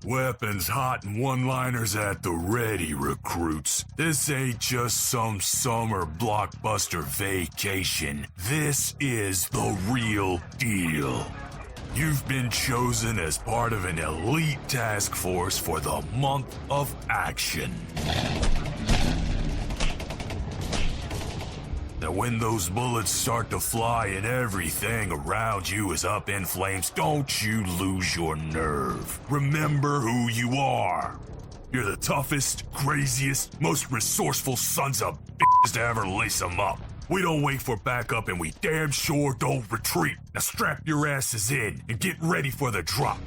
Weapons hot and one-liners at the ready, recruits. This ain't just some summer blockbuster vacation. This is the real deal. You've been chosen as part of an elite task force for the month of action. Now when those bullets start to fly and everything around you is up in flames, don't you lose your nerve. Remember who you are. You're the toughest, craziest, most resourceful sons of bitches to ever lace them up. We don't wait for backup and we damn sure don't retreat. Now strap your asses in and get ready for the drop.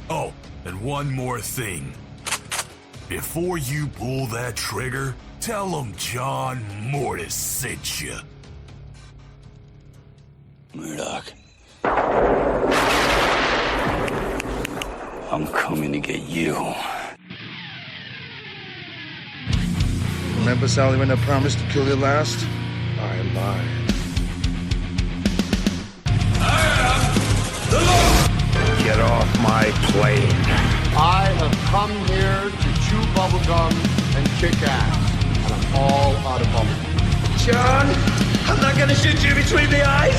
Oh, and one more thing. Before you pull that trigger, tell them John Mortis sent you. Murdoch. I'm coming to get you. Remember, Sally, when I promised to kill you last? I lied. Get off my plane. I have come here to chew bubblegum and kick ass. And I'm all out of bubblegum. John, I'm not gonna shoot you between the eyes.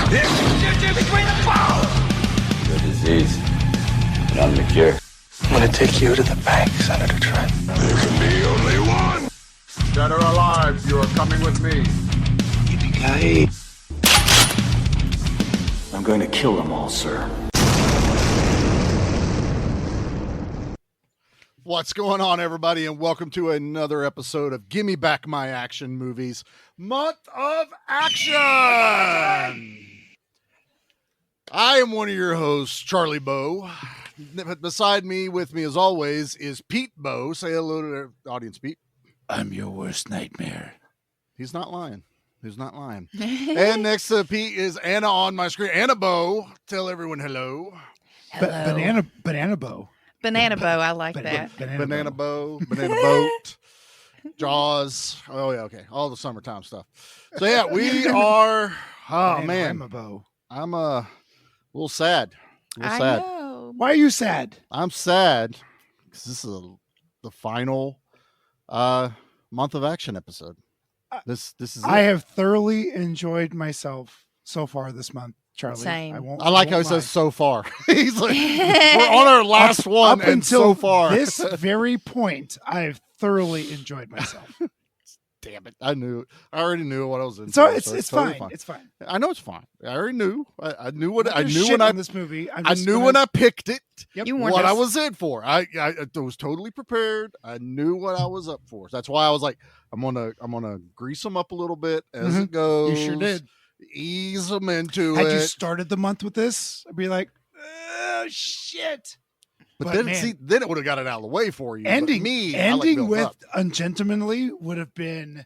Shoot you between the balls. You're a disease, and I'm the cure. I'm gonna take you to the bank, Senator Trent. There can be only one. Dead or alive, you are coming with me. Yippee-ki-yay. I'm going to kill them all, sir. What's going on, everybody, and welcome to another episode of Gimme Back My Action Movies Month of Action. I am one of your hosts, Charlie Bow. Beside me, with me as always, is Pete Bow. Say hello to the audience, Pete. I'm your worst nightmare. He's not lying. He's not lying. And next to Pete is Anna on my screen. Anna Bow. Tell everyone hello. Banana bow. Banana bow, I like that. Banana bow, banana boat, Jaws. Oh yeah, okay. All the summertime stuff. So yeah, we are. Oh man, bow. I'm a little sad. I know. Why are you sad? I'm sad because this is the final month of action episode. This is. I it. have thoroughly enjoyed myself so far this month, Charlie. Same. I like how he says so far. He's like, we're on our last one, up and until so far, this very point, I've thoroughly enjoyed myself. Damn it! I already knew what I was in. So for, it's totally fine. It's fine. I know it's fine. I already knew. I knew what I There's knew shit when in this movie. I knew when I picked it. Yep. You warned what I us. was in for. I was totally prepared. I knew what I was up for. That's why I was like, I'm gonna grease them up a little bit as it goes. You sure did. Ease them into Had it. you started the month with this, I'd be like, oh shit. but then man, then it would have got it out of the way for you. But ending I like build with up. ungentlemanly would have been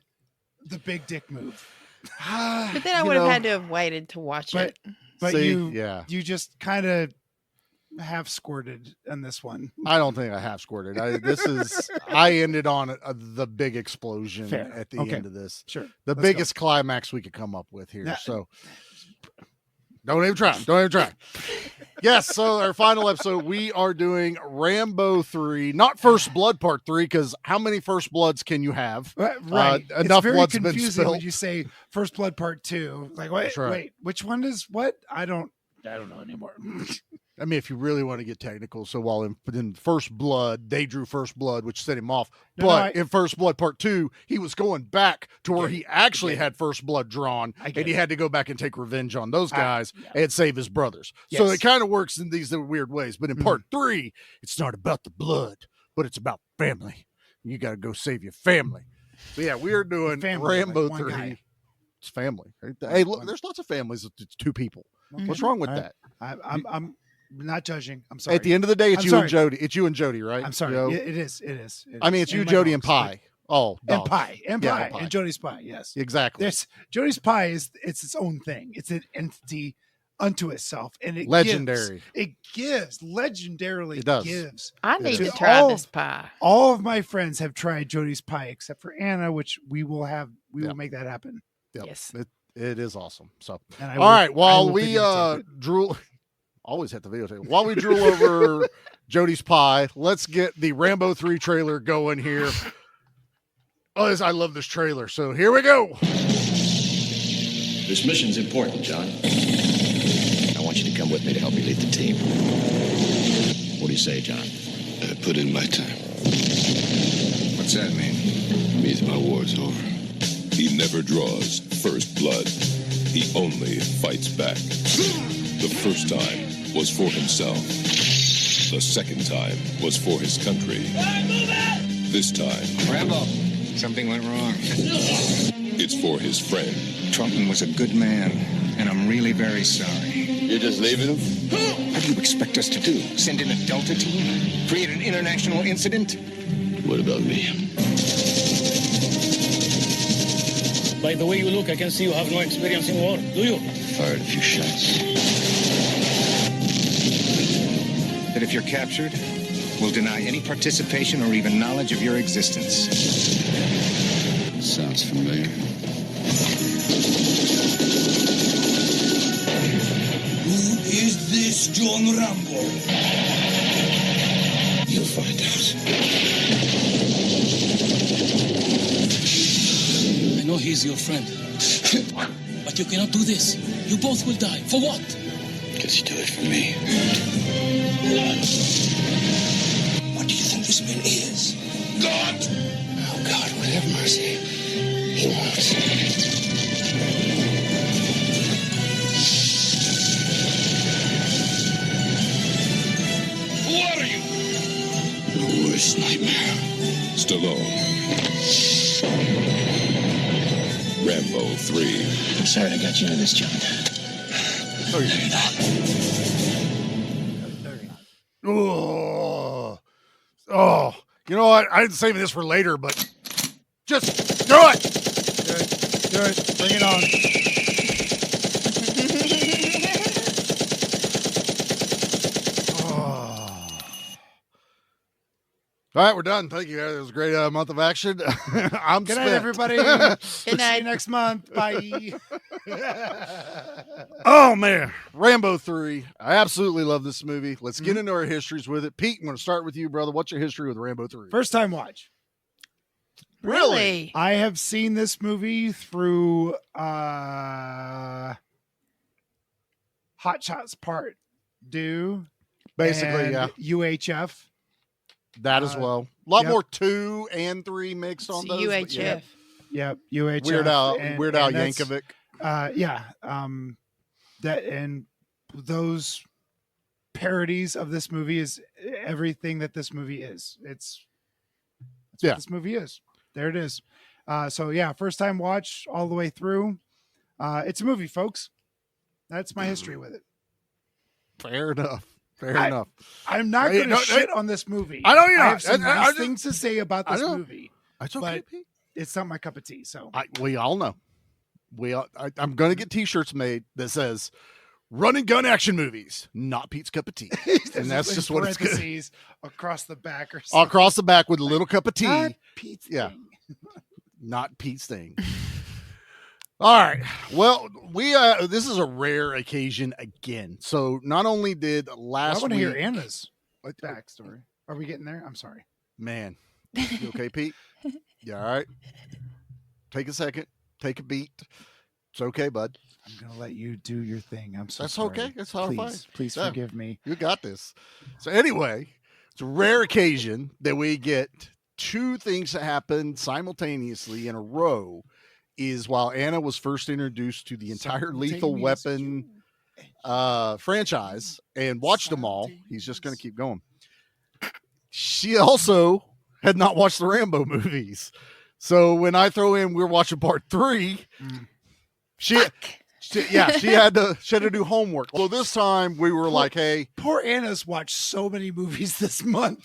the big dick move. But then I would have had to have waited to watch it. But See, you yeah. just kind of half squirted on this one. I don't think I half squirted. I ended on the big explosion Fair. at the Okay. end of this. Sure. The Let's biggest climax we could come up with here. Now- So don't even try. Don't even try. Yes. So our final episode, we are doing Rambo 3, not First Blood Part 3, because how many First Bloods can you have? Right. Enough it's very blood's been confusing when spilled. you say First Blood Part 2. Like, That's right. wait, which one is what? I don't know anymore. I mean, if you really want to get technical, so while in First Blood, they drew First Blood, which set him off. But in First Blood Part 2, he was going back to where he actually had First Blood drawn, and he had to go back and take revenge on those guys and save his brothers. So it kind of works in these weird ways. But in Part 3, it's not about the blood, but it's about family. You got to go save your family. So yeah, we are doing Family, Rambo like 3. guy. It's family. Hey, look, there's lots of families. It's two people. What's wrong with that? I'm not judging. I'm sorry. At the end of the day, it's I'm you sorry. and Jody. It's you and Jody, right? I'm sorry. Joe? It is. It is. I mean, it's you, my Jody, and dogs, Pie. Oh, but- And dogs. Pie. And Yeah, Pie. and Pie. And Jody's Pie. Yes. Exactly. There's Jody's Pie it's its own thing. It's an entity unto itself, and it Legendary. gives legendarily. It does. Gives. I need To to try all- this pie. All of my friends have tried Jody's Pie except for Anna, which we will Yeah. make that happen. Yep. Yes. It is awesome. So, And all right. I While will we videotape it. drool, always hit the videotape. While we drool over Jody's Pie. Let's get the Rambo 3 trailer going here. Oh, I love this trailer. So here we go. This mission's important, John. I want you to come with me to help me lead the team. What do you say, John? I put in my time. What's that mean? It means my war's over. He never draws first blood. He only fights back. The first time was for himself. The second time was for his country. This time, Rambo, something went wrong. it's for his friend. Trumpman was a good man, and I'm really very sorry. You're just leaving him? What do you expect us to do? Send in a Delta team? Create an international incident? What about me? By the way you look, I can see you have no experience in war, do you? Fired a few shots. That if you're captured, we'll deny any participation or even knowledge of your existence. Sounds familiar. Who is this John Rambo? You'll find out. I know he's your friend. But you cannot do this. You both will die. For what? Guess you do it for me. What do you think this man is? God! Oh, God would have mercy. He won't. Who are you? The worst nightmare. Stallone. Rambo 3. I'm sorry I got you into this, John. No, you're not. Oh, you know what? I didn't save this for later, but just do it. Do it. Bring it on. All right, we're done. Thank you. It was a great month of action. I'm Good spent. night, everybody. Good See you night. next month. Bye. Oh man, Rambo 3. I absolutely love this movie. Let's get into our histories with it. Pete, I'm going to start with you, brother. What's your history with Rambo 3? First time watch. Really? I have seen this movie through Hot Shots Part 2. Basically, and yeah. UHF. That as well. A lot yep. more 2 and 3 mixed on those. but UHF. Yep, UHF. Weird Al and that's- Yankovic. That and those parodies of this movie is everything that this movie is. That's what this movie is. There it is. So yeah, first time watch all the way through. It's a movie, folks. That's my history with it. Fair enough. Enough. I'm not going to shit on this movie. I know you're I not. have some I nice just- things to say about this movie. It's okay, but Pete. it's not my cup of tea. So We all know. I'm going to get T-shirts made that says "Run and Gun Action Movies," not Pete's cup of tea, and that's just what it's going to across the back or something. across the back with a little cup of tea. Not Pete's Yeah. thing. Not Pete's thing. All right. Well, we this is a rare occasion again. So not only did I last want to week, hear Anna's backstory. Are we getting there? I'm sorry. man, you okay, Pete? You all right? Take a second. Take a beat. It's okay, bud. I'm gonna let you do your thing. I'm so That's sorry. okay. That's all please, fine. Please Yeah. forgive me. You got this. So anyway, it's a rare occasion that we get two things that happen simultaneously in a row. Is while Anna was first introduced to the entire Lethal Weapon franchise and watched them all. He's just going to keep going. She also had not watched the Rambo movies. So when I throw in, we're watching part 3. She had to do homework. So this time we were like, hey, Poor Anna's watched so many movies this month.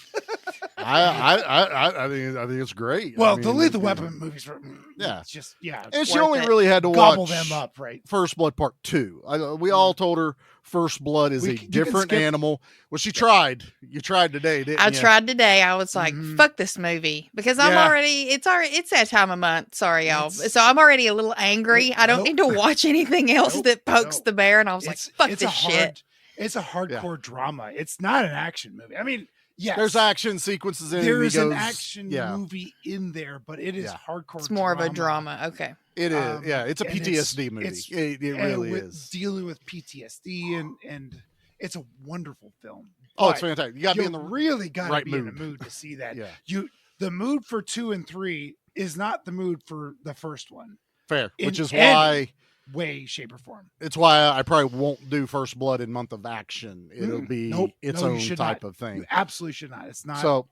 I think it's great. Well, I mean, the Lethal Weapon movies were it's just and she worth only it. really had to gobble watch them up, right? First Blood Part 2. We all told her First Blood is You a can different skip- animal. Well, she tried. You tried today, didn't I you? tried today. I was like, fuck this movie because I'm Yeah. already, it's that time of month. Sorry, y'all. So I'm already a little angry. I don't need to watch anything else that pokes the bear. And I was like, fuck this shit. It's a hardcore drama. It's not an action movie. I mean, Yes. There's action sequences in it. There and is he an goes- action movie in there, but it is hardcore. It's more of a drama. Okay. It is. Yeah, it's a and PTSD movie. It really with is. dealing with PTSD and it's a wonderful film. Oh, it's But fantastic. You got to be in the really got to right be in mood. the mood to see that. Yeah. The mood for 2 and 3 is not the mood for the first one. Fair, which In is why way, shape, or form. it's why I probably won't do First Blood in Month of Action. It'll be its you own should type not. of thing. You absolutely should not. It's not. So,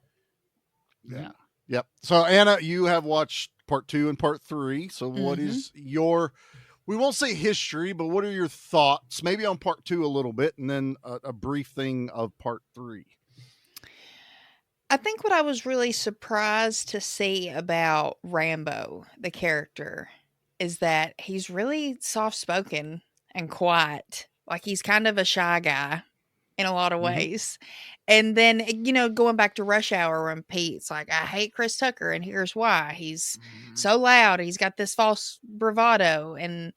yeah, yep. So Anna, you have watched part 2 and part 3. So what is your? We won't say history, but what are your thoughts? Maybe on part 2 a little bit, and then a brief thing of part 3. I think what I was really surprised to see about Rambo, the character, is that he's really soft spoken and quiet. Like he's kind of a shy guy in a lot of ways. And then, going back to Rush Hour when Pete's like, I hate Chris Tucker, and here's why. He's so loud. He's got this false bravado. And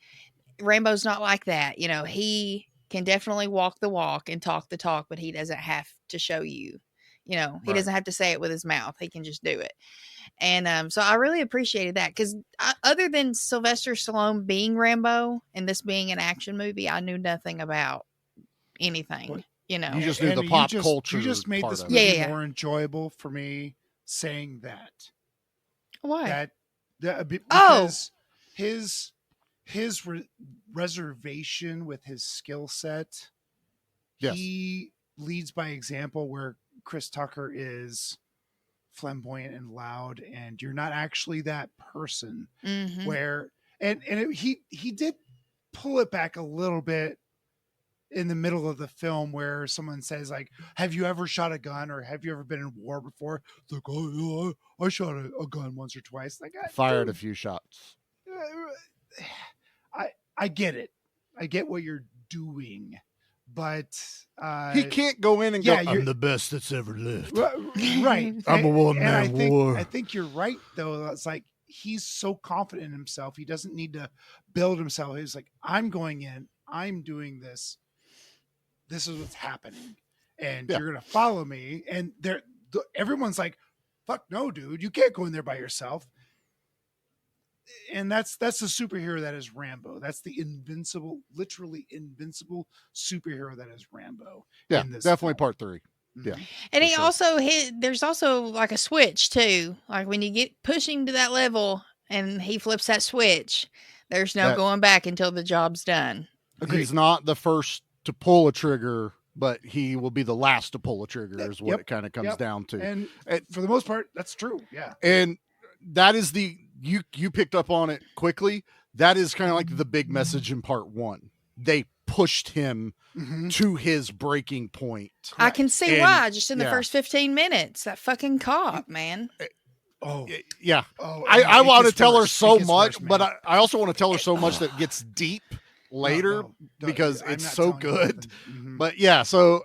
Rambo's not like that. He can definitely walk the walk and talk the talk, but he doesn't have to show you. He doesn't have to say it with his mouth. He can just do it. And so I really appreciated that because other than Sylvester Stallone being Rambo and this being an action movie, I knew nothing about anything. You just knew the pop culture. You just made part this of movie it. more enjoyable for me saying that. Why? Because his reservation with his skill set, he leads by example, where Chris Tucker is flamboyant and loud, and you're not actually that person. Where he did pull it back a little bit in the middle of the film, where someone says like, "Have you ever shot a gun, or have you ever been in war before?" It's like, "Oh, yeah, I shot a gun once or twice." Like, Fired a few shots. I get it. I get what you're doing, but he can't go in and go, you're I'm the best that's ever lived. Right. I'm a one-man war. I think you're right, though. It's like he's so confident in himself. He doesn't need to build himself. He's like, I'm going in. I'm doing this. This is what's happening. And you're going to follow me. And everyone's like, fuck no, dude. You can't go in there by yourself. And that's the superhero that is Rambo. That's the literally invincible superhero that is Rambo. Yeah, in this definitely film. part 3. Yeah. And he also there's also like a switch too. Like when you push him to that level and he flips that switch, there's no going back until the job's done. He's not the first to pull a trigger, but he will be the last to pull a trigger is what it kind of comes down to. And for the most part, that's true. Yeah. And that is you picked up on it quickly. That is kind of like the big message in part 1. They pushed him to his breaking point. I can see why just in the first 15 minutes. That fucking cop, man. Oh, yeah. Oh, I want to tell her so It gets much, worse, but man. I also want to tell her so much that gets deep later because I'm it's not so telling you good. nothing. But yeah, so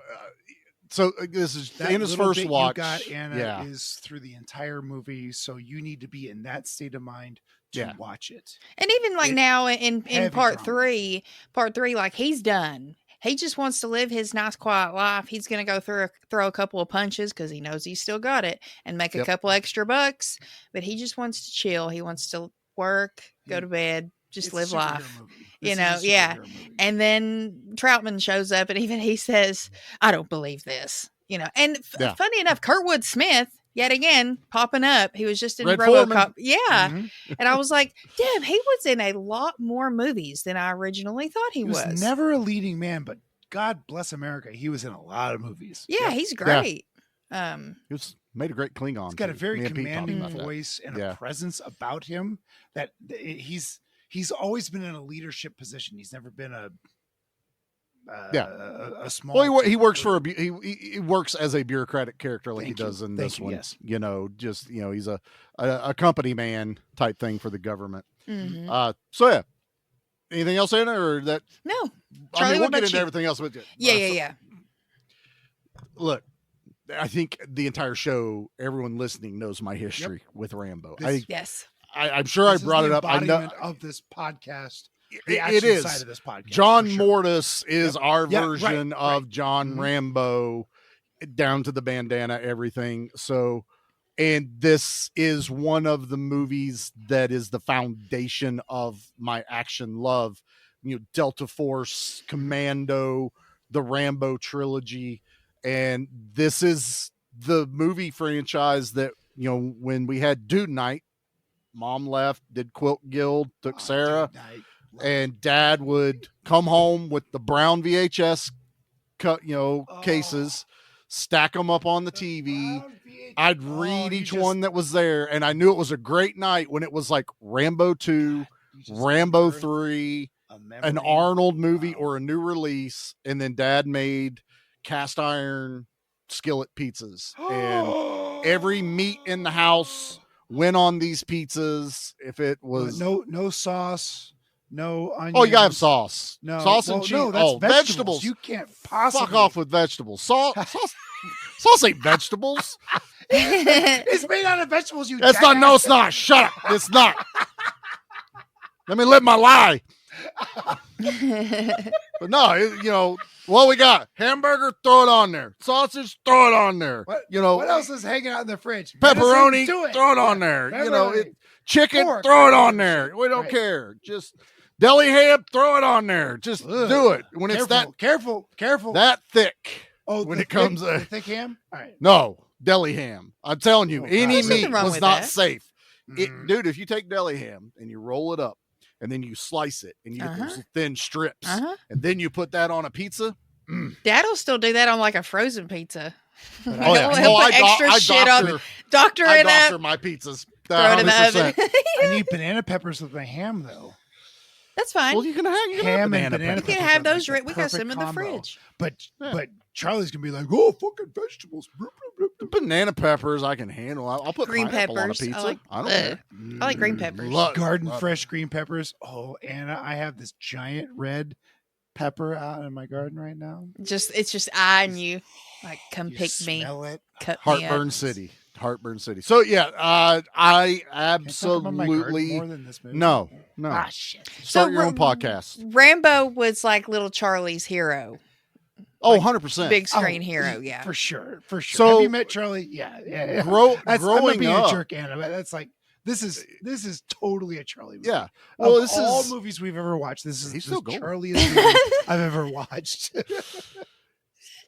this is That Anna's little first bit watch. You got Anna is through the entire movie, so you need to be in that state of mind to watch it. And even like now in heavy part drama. part three, like he's done. He just wants to live his nice, quiet life. He's going to go throw a couple of punches because he knows he's still got it and make a couple extra bucks. But he just wants to chill. He wants to work, go to bed, just live life. And then Troutman shows up and even he says, I don't believe this. And funny enough, Kurtwood Smith, yet again, popping up. He was just in RoboCop. Yeah. And I was like, damn, he was in a lot more movies than I originally thought he was. He was never a leading man, but God bless America. He was in a lot of movies. Yeah, he's great. He made a great Klingon. He's got a very commanding voice and a presence about him that he's always been in a leadership position. He's never been a small. Well, he works for he works as a bureaucratic character like he does in this one. Yes. He's a company man type thing for the government. So yeah. Anything else in it or that? No. Charlie, we'll get into everything else with you. Yeah. Look, I think the entire show, everyone listening knows my history with Rambo. Yes. I'm sure I brought it up. I know of this podcast. It is. Side of this podcast, John Mortis is our version of right. John Rambo. down to the bandana, everything. So, and this is one of the movies that is the foundation of my action love. Delta Force, Commando, the Rambo trilogy. And this is the movie franchise that, when we had Dude Night, Mom left, did Quilt Guild, took Sarah, and Dad would come home with the brown VHS cases, stack them up on the TV. I'd read each one that was there, and I knew it was a great night when it was like Rambo 2, Rambo 3, an Arnold movie or a new release, and then Dad made cast iron skillet pizzas, and every meat in the house went on these pizzas. If it was no sauce, no onions. Oh, you gotta have sauce. No sauce and cheese. No, that's vegetables. You can't possibly fuck off with vegetables. Sauce ain't vegetables. It's made out of vegetables. That's not. No, it's not. Shut up. It's not. Let me live my lie. But no, what we got? Hamburger, throw it on there. Sausage, throw it on there. What else is hanging out in the fridge? Pepperoni, throw it on there. Chicken, Pork, throw it on there. We don't care. Just deli ham, throw it on there. Just do it when it's that careful, that thick. When it comes the thick ham. All right. No, deli ham. I'm telling you, any There's meat nothing wrong was with not that. safe. Dude, if you take deli ham and you roll it up and then you slice it and you get those thin strips and then you put that on a pizza. Dad'll still do that on like a frozen pizza. Oh yeah, He'll put extra shit on. Doctor it up. my pizzas. Throw it in the oven. I need banana peppers with my ham though. That's fine. Well, you can have ham banana and banana peppers. You can have those. We got some in the fridge. But Charlie's gonna be like, oh, fucking vegetables. The banana peppers I can handle. I'll put Green pineapple peppers. on a pizza. I don't I care. like green peppers. Garden fresh green peppers. Oh, Anna, I have this giant red pepper out in my garden right now. It's just eyeing you. Like, come pick me. Smell it. Cut me Heartburn up. City. Heartburn City. So yeah, I absolutely more than this movie. no. Ah, shit. Start your own podcast. Rambo was like little Charlie's hero. Oh, 100%. Big screen hero, yeah. For sure. So- have you met Charlie? Yeah. I'm not growing being up, a jerk, Anna, but that's like this is totally a Charlie movie. yeah. Well, Of this all is movies we've ever watched, this is He's the still going. Charliest movie I've ever watched.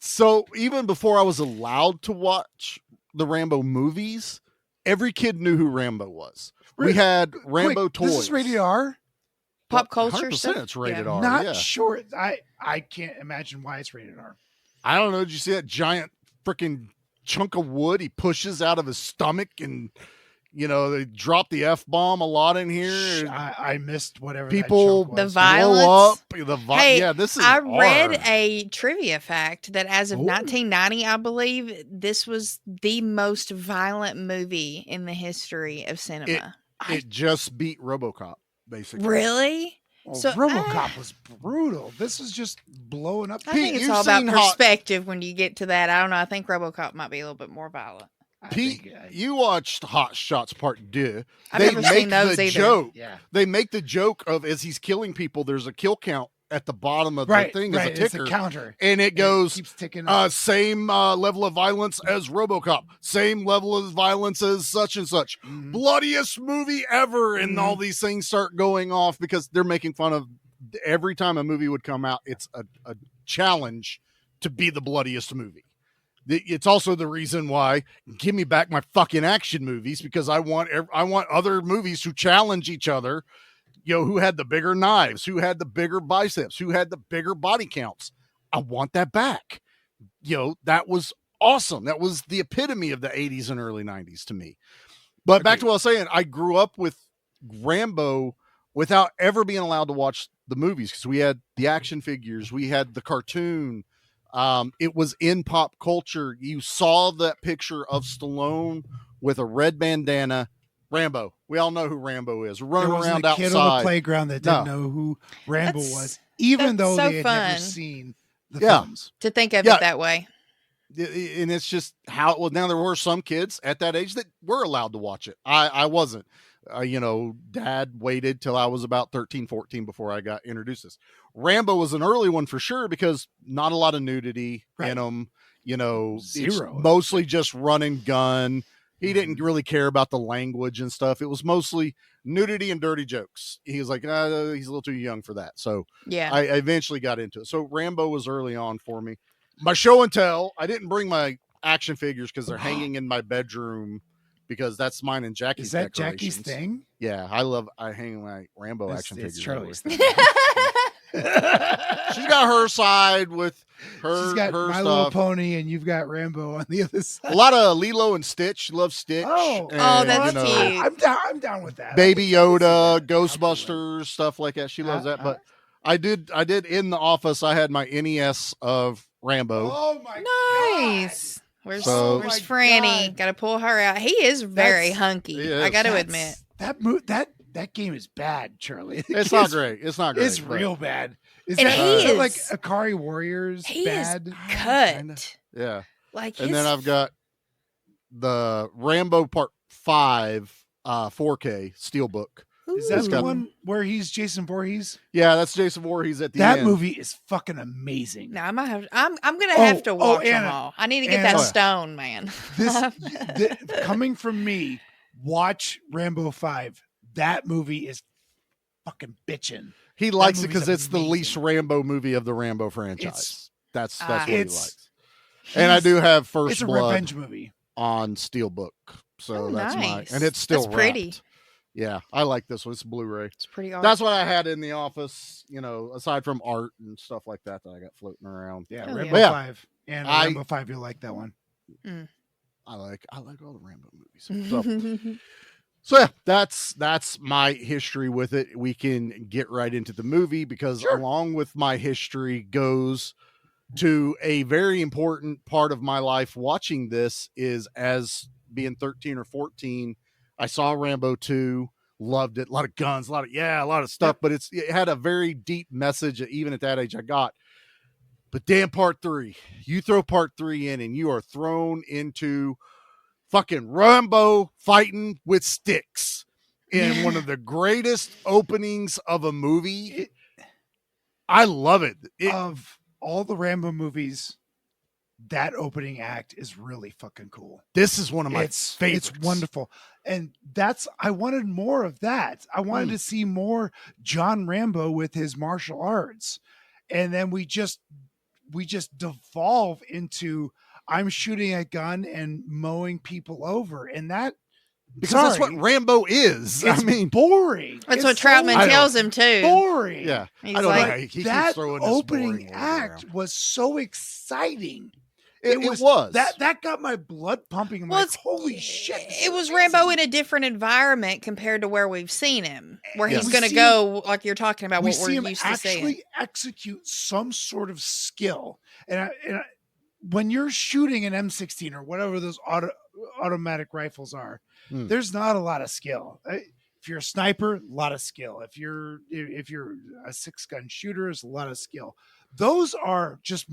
so even before I was allowed to watch the Rambo movies, every kid knew who Rambo was. We had Rambo Wait, toys. This is rated R? Pop culture 100% stuff. it's rated Yeah. R. Not yeah. sure. I can't imagine why it's rated R. I don't know. Did you see that giant freaking chunk of wood he pushes out of his stomach? And, they drop the F-bomb a lot in here. I missed whatever People that chunk The was. violence. blow up. Hey, yeah, this is I read R. a trivia fact that as of Ooh. 1990, I believe this was the most violent movie in the history of cinema. It just beat RoboCop, basically. Really? Well, So, RoboCop was brutal. This was just blowing up. I think it's you've all about seen Hot- perspective when you get to that. I don't know. I think RoboCop might be a little bit more violent. Pete, you watched Hot Shots Part 2. I've They never make seen those the either. joke. Yeah. They make the joke of as he's killing people, there's a kill count at the bottom of the thing as a It's ticker. a counter. And it goes, keeps ticking up. same level of violence as RoboCop, same level of violence as such and such. Mhm. Bloodiest movie ever. And all these things start going off because they're making fun of every time a movie would come out. It's a challenge to be the bloodiest movie. It's also the reason why give me back my fucking action movies, because I want other movies to challenge each other. Who had the bigger knives, who had the bigger biceps, who had the bigger body counts. I want that back. That was awesome. That was the epitome of the 80s and early 90s to me. But back to what I was saying, I grew up with Rambo without ever being allowed to watch the movies because we had the action figures, we had the cartoon. It was in pop culture. You saw that picture of Stallone with a red bandana. Rambo. We all know who Rambo is. Running There wasn't around a kid outside. on the playground that didn't know who Rambo was, even that's though so they had never fun. seen the Yeah. films. To think of Yeah. it that way. And it's just how, well, now there were some kids at that age that were allowed to watch it. I wasn't. Dad waited till I was about 13, 14 before I got introduced to this. Rambo was an early one for sure because not a lot of nudity in them. You know, Zero. It's mostly just run and gun. He didn't really care about the language and stuff. It was mostly nudity and dirty jokes. He was like, he's a little too young for that. So Yeah. I eventually got into it. So Rambo was early on for me. My show and tell, I didn't bring my action figures because they're hanging in my bedroom because that's mine and Jackie's. Is that decorations. Jackie's thing? Yeah, I hang my Rambo action figures. It's Charlie's everywhere. thing. She's got her side with her. She's got her My stuff. Little Pony, and you've got Rambo on the other side. A lot of Lilo and Stitch. She loves Stitch. Oh, and, that's you know, cute. I'm down with that. Baby Yoda, Ghostbusters, stuff like that. She loves that. But I did in the office. I had my NES of Rambo. Oh my Nice. Where's So- Where's Oh my Franny? God. Got to pull her out. He is very That's- hunky. He is. I got to admit. That game is bad, Charlie. It's not great. It's not great. It's but- real bad. Is And that, he is that is- like Akari Warriors He bad? is cut. Yeah. Like And his, then I've got the Rambo Part 5 4K Steelbook. Is that It's the got- one where he's Jason Voorhees? Yeah, that's Jason Voorhees at the That end. movie is fucking amazing. No, I might have. I'm gonna have to watch them Anna. all. I need to get Anna. that stone, man. Coming from me, watch Rambo 5. That movie is fucking bitching. He likes it movie's because it's the amazing. least Rambo movie of the Rambo franchise. It's- That's what he it's- likes. And I do have First It's a Blood revenge movie. on Steelbook. So Oh, that's nice. and it's still That's pretty. wrapped. Yeah, I like this one. It's Blu-ray. It's pretty awesome. That's what I had in the office, you know, aside from art and stuff like that I got floating around. Yeah, Oh, Rambo yeah. 5. And I- Rambo 5, you'll like that one. I like all the Rambo movies. So yeah, that's my history with it. We can get right into the movie because along with my history goes to a very important part of my life watching this is as being 13 or 14, I saw Rambo 2, loved it. A lot of guns, a lot of stuff, but it had a very deep message that even at that age I got. But damn, part 3, you throw part 3 in and you are thrown into fucking Rambo fighting with sticks in one of the greatest openings of a movie. I love it. Of all the Rambo movies, that opening act is really fucking cool. This is one of my favorites. It's wonderful. And I wanted more of that. I wanted to see more John Rambo with his martial arts. And then we just devolve into I'm shooting a gun and mowing people over. And that because that's what Rambo is. It's I mean, boring. That's It's what Troutman tells him too. boring. yeah. He's I don't like, know. He keeps That throwing this opening boring words act around. was so exciting. It was. That got my blood pumping. I'm Well, like, it's- holy shit! It was Rambo in a different environment compared to where we've seen him, where Yeah. he's We going to see go like you're talking about We what see we're him used to actually seeing. execute some sort of skill, and when you're shooting an M16 or whatever those automatic rifles are, there's not a lot of skill. If you're a sniper, a lot of skill. If you're a 6-gun shooter, there's a lot of skill. Those are just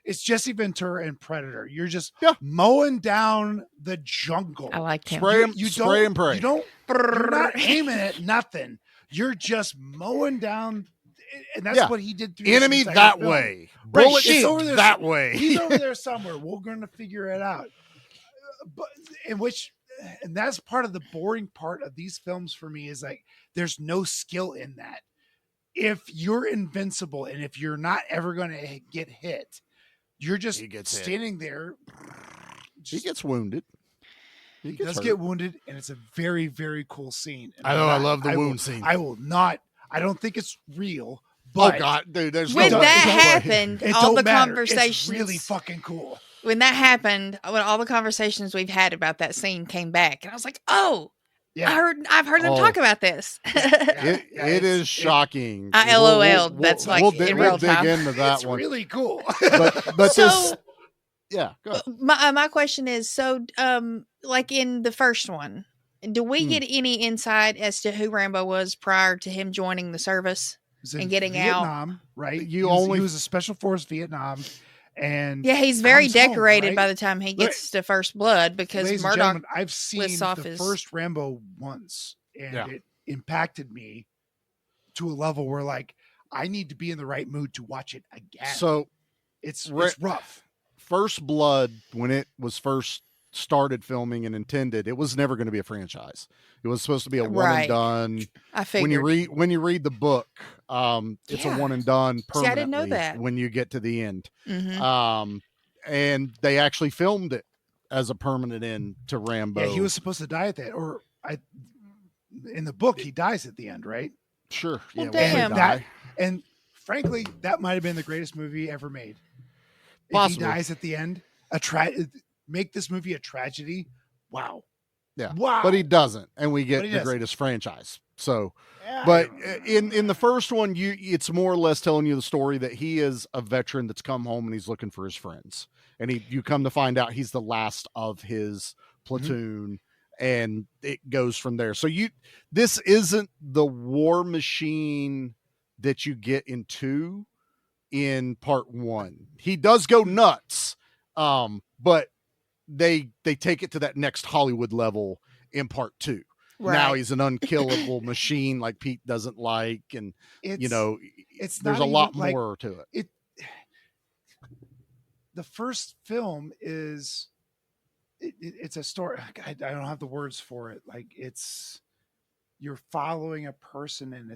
it's Jesse Ventura and Predator. You're just mowing down the jungle. I liked him. Spray and pray. You're not aiming at nothing. You're just mowing down, and that's what he did. Through this Enemy entire that film. way. Right, Bullet it's over there that way. He's over there somewhere. We're going to figure it out. But and that's part of the boring part of these films for me is like there's no skill in that. If you're invincible and if you're not ever going to get hit, you're just standing there. He gets wounded. He does get wounded, and it's a very, very cool scene. And I know. I love the wound scene. I will not. I don't think it's real. But oh God, dude! There's When no way. that happened, It all don't the matter. conversations It's really fucking cool. When that happened, when all the conversations we've had about that scene came back, and I was like, "Oh, Yeah. I've heard them talk about this." It is shocking. I LOL'd. That's like in we'll real dig time. into that It's one. really cool. But So- this, yeah. Go ahead. My question is, so like in the first one, do we get any insight as to who Rambo was prior to him joining the service Was in and getting Vietnam, out? right? You he only- was a special force Vietnam, and Yeah, he's very comes home, decorated right? by the time he gets to First Blood because Ladies and Murdoch. gentlemen, I've seen lists off the his- first Rambo once, and Yeah. it impacted me to a level where like I need to be in the right mood to watch it again. So it's Ra- rough. First Blood, when it was first started filming and intended, it was never going to be a franchise. It was supposed to be a one and done. I figured. When you read the book, it's a one and done permanently. See, I didn't know that. When you get to the end. Mm-hmm. And they actually filmed it as a permanent end to Rambo. Yeah, he was supposed to die at that, in the book he dies at the end, right? Sure. Well, Yeah, damn. And frankly, that might have been the greatest movie ever made. Possibly. If he dies at the end, make this movie a tragedy. Wow. Yeah. Wow. But he doesn't, and we get the doesn't. greatest franchise. So, Yeah, but in the first one, it's more or less telling you the story that he is a veteran that's come home and he's looking for his friends, and you come to find out he's the last of his platoon, and it goes from there. So this isn't the war machine that you get in 2 in part 1. He does go nuts, but they take it to that next Hollywood level in part 2. Right. Now he's an unkillable machine like Pete doesn't like, and it's there's not a lot even, more to it. The first film is it's a story. I don't have the words for it. Like you're following a person in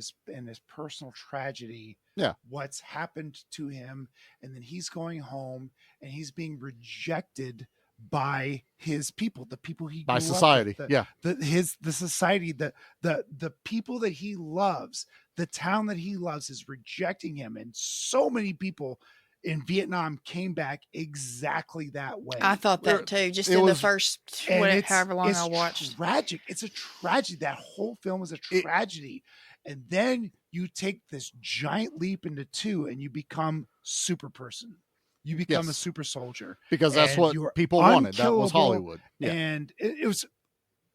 his personal tragedy. Yeah. What's happened to him, and then he's going home and he's being rejected by his people, the people he By grew society. up with, Yeah. The society, the people that he loves, the town that he loves is rejecting him, and so many people in Vietnam came back exactly that way. I thought that too, just in the first however long I watched. Tragic. It's a tragedy. That whole film is a tragedy. And then you take this giant leap into 2 and you become super person. You become a super soldier. Because that's what people wanted. That was Hollywood. Yeah. And it was,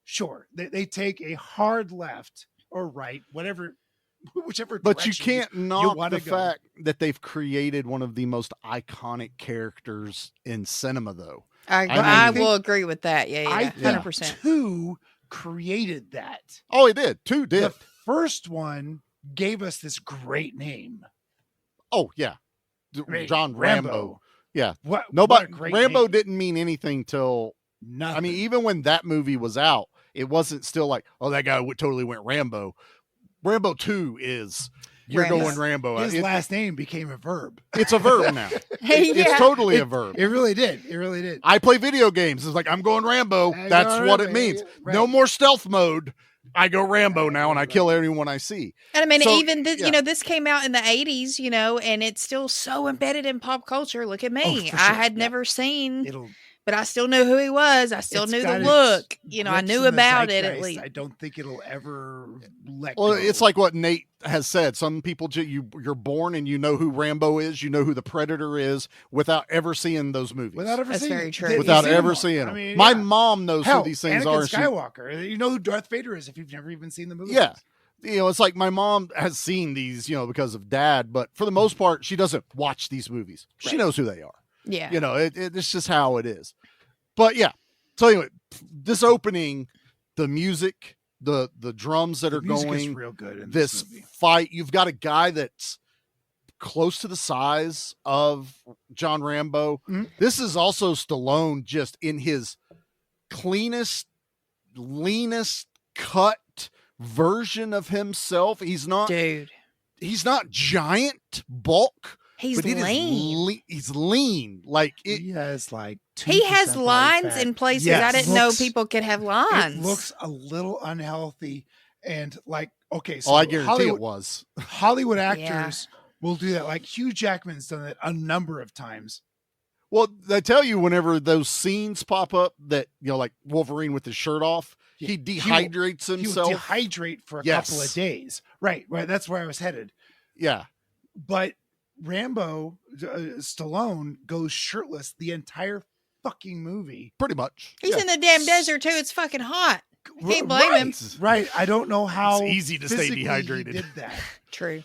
sure, they take a hard left or right, whichever But you direction can't knock the go. fact that they've created one of the most iconic characters in cinema, though. I will agree with that. Yeah, 100%. 2 created that. Oh, it did. 2 did. The first one gave us this great name. Oh, yeah. John Rambo. Yeah. What a great Rambo name. didn't mean anything till nothing. I mean, even when that movie was out, it wasn't still like, oh, that guy totally went Rambo. Rambo 2 is you're going Rambo. His last name became a verb. It's a verb now. It's totally a verb. It really did. It really did. I play video games. It's like, I'm going Rambo. That's what it means. Right. No more stealth mode. I go Rambo now, and I kill everyone I see. And I mean, even this, this came out in the 80s, and it's still so embedded in pop culture. Look at me. For sure. I had never seen, but I still knew who he was. I still knew the look. I knew about it at least. I don't think it'll ever let Well, go. it's like what Nate has said. Some people, you're born and you know who Rambo is, you know who the Predator is, without ever seeing those movies. Without ever seeing very true. Without ever seeing them. I mean, My mom knows Hell, who these things Anakin are. Skywalker. You know who Darth Vader is if you've never even seen the movie. Yeah. It's like my mom has seen these, because of dad, but for the most part, she doesn't watch these movies. She Right. knows who they are. Yeah. It's just how it is. But yeah. So anyway, this opening, the music, the drums that are music is going, real good in this movie. fight, you've got a guy that's close to the size of John Rambo. Mhm. This is also Stallone just in his cleanest, leanest cut version of himself. He's not giant bulk. He's but it is lean. He's lean. Like it, He has like He has 2% body lines fat. in places Yes. I didn't know Looks- people could have lines. It looks a little unhealthy, and like okay, so oh, I guarantee Hollywood, it was. Hollywood actors will do that. Like Hugh Jackman's done it a number of times. Well, they tell you whenever those scenes pop up that, like Wolverine with his shirt off, he dehydrates He himself. will dehydrate for a Yes. couple of days. Right. That's where I was headed. Yeah. But Rambo, Stallone goes shirtless the entire fucking movie. Pretty much. He's in the damn desert too. It's fucking hot. You can't blame him. Right. I don't know how It's easy to stay physically he dehydrated. did that. True.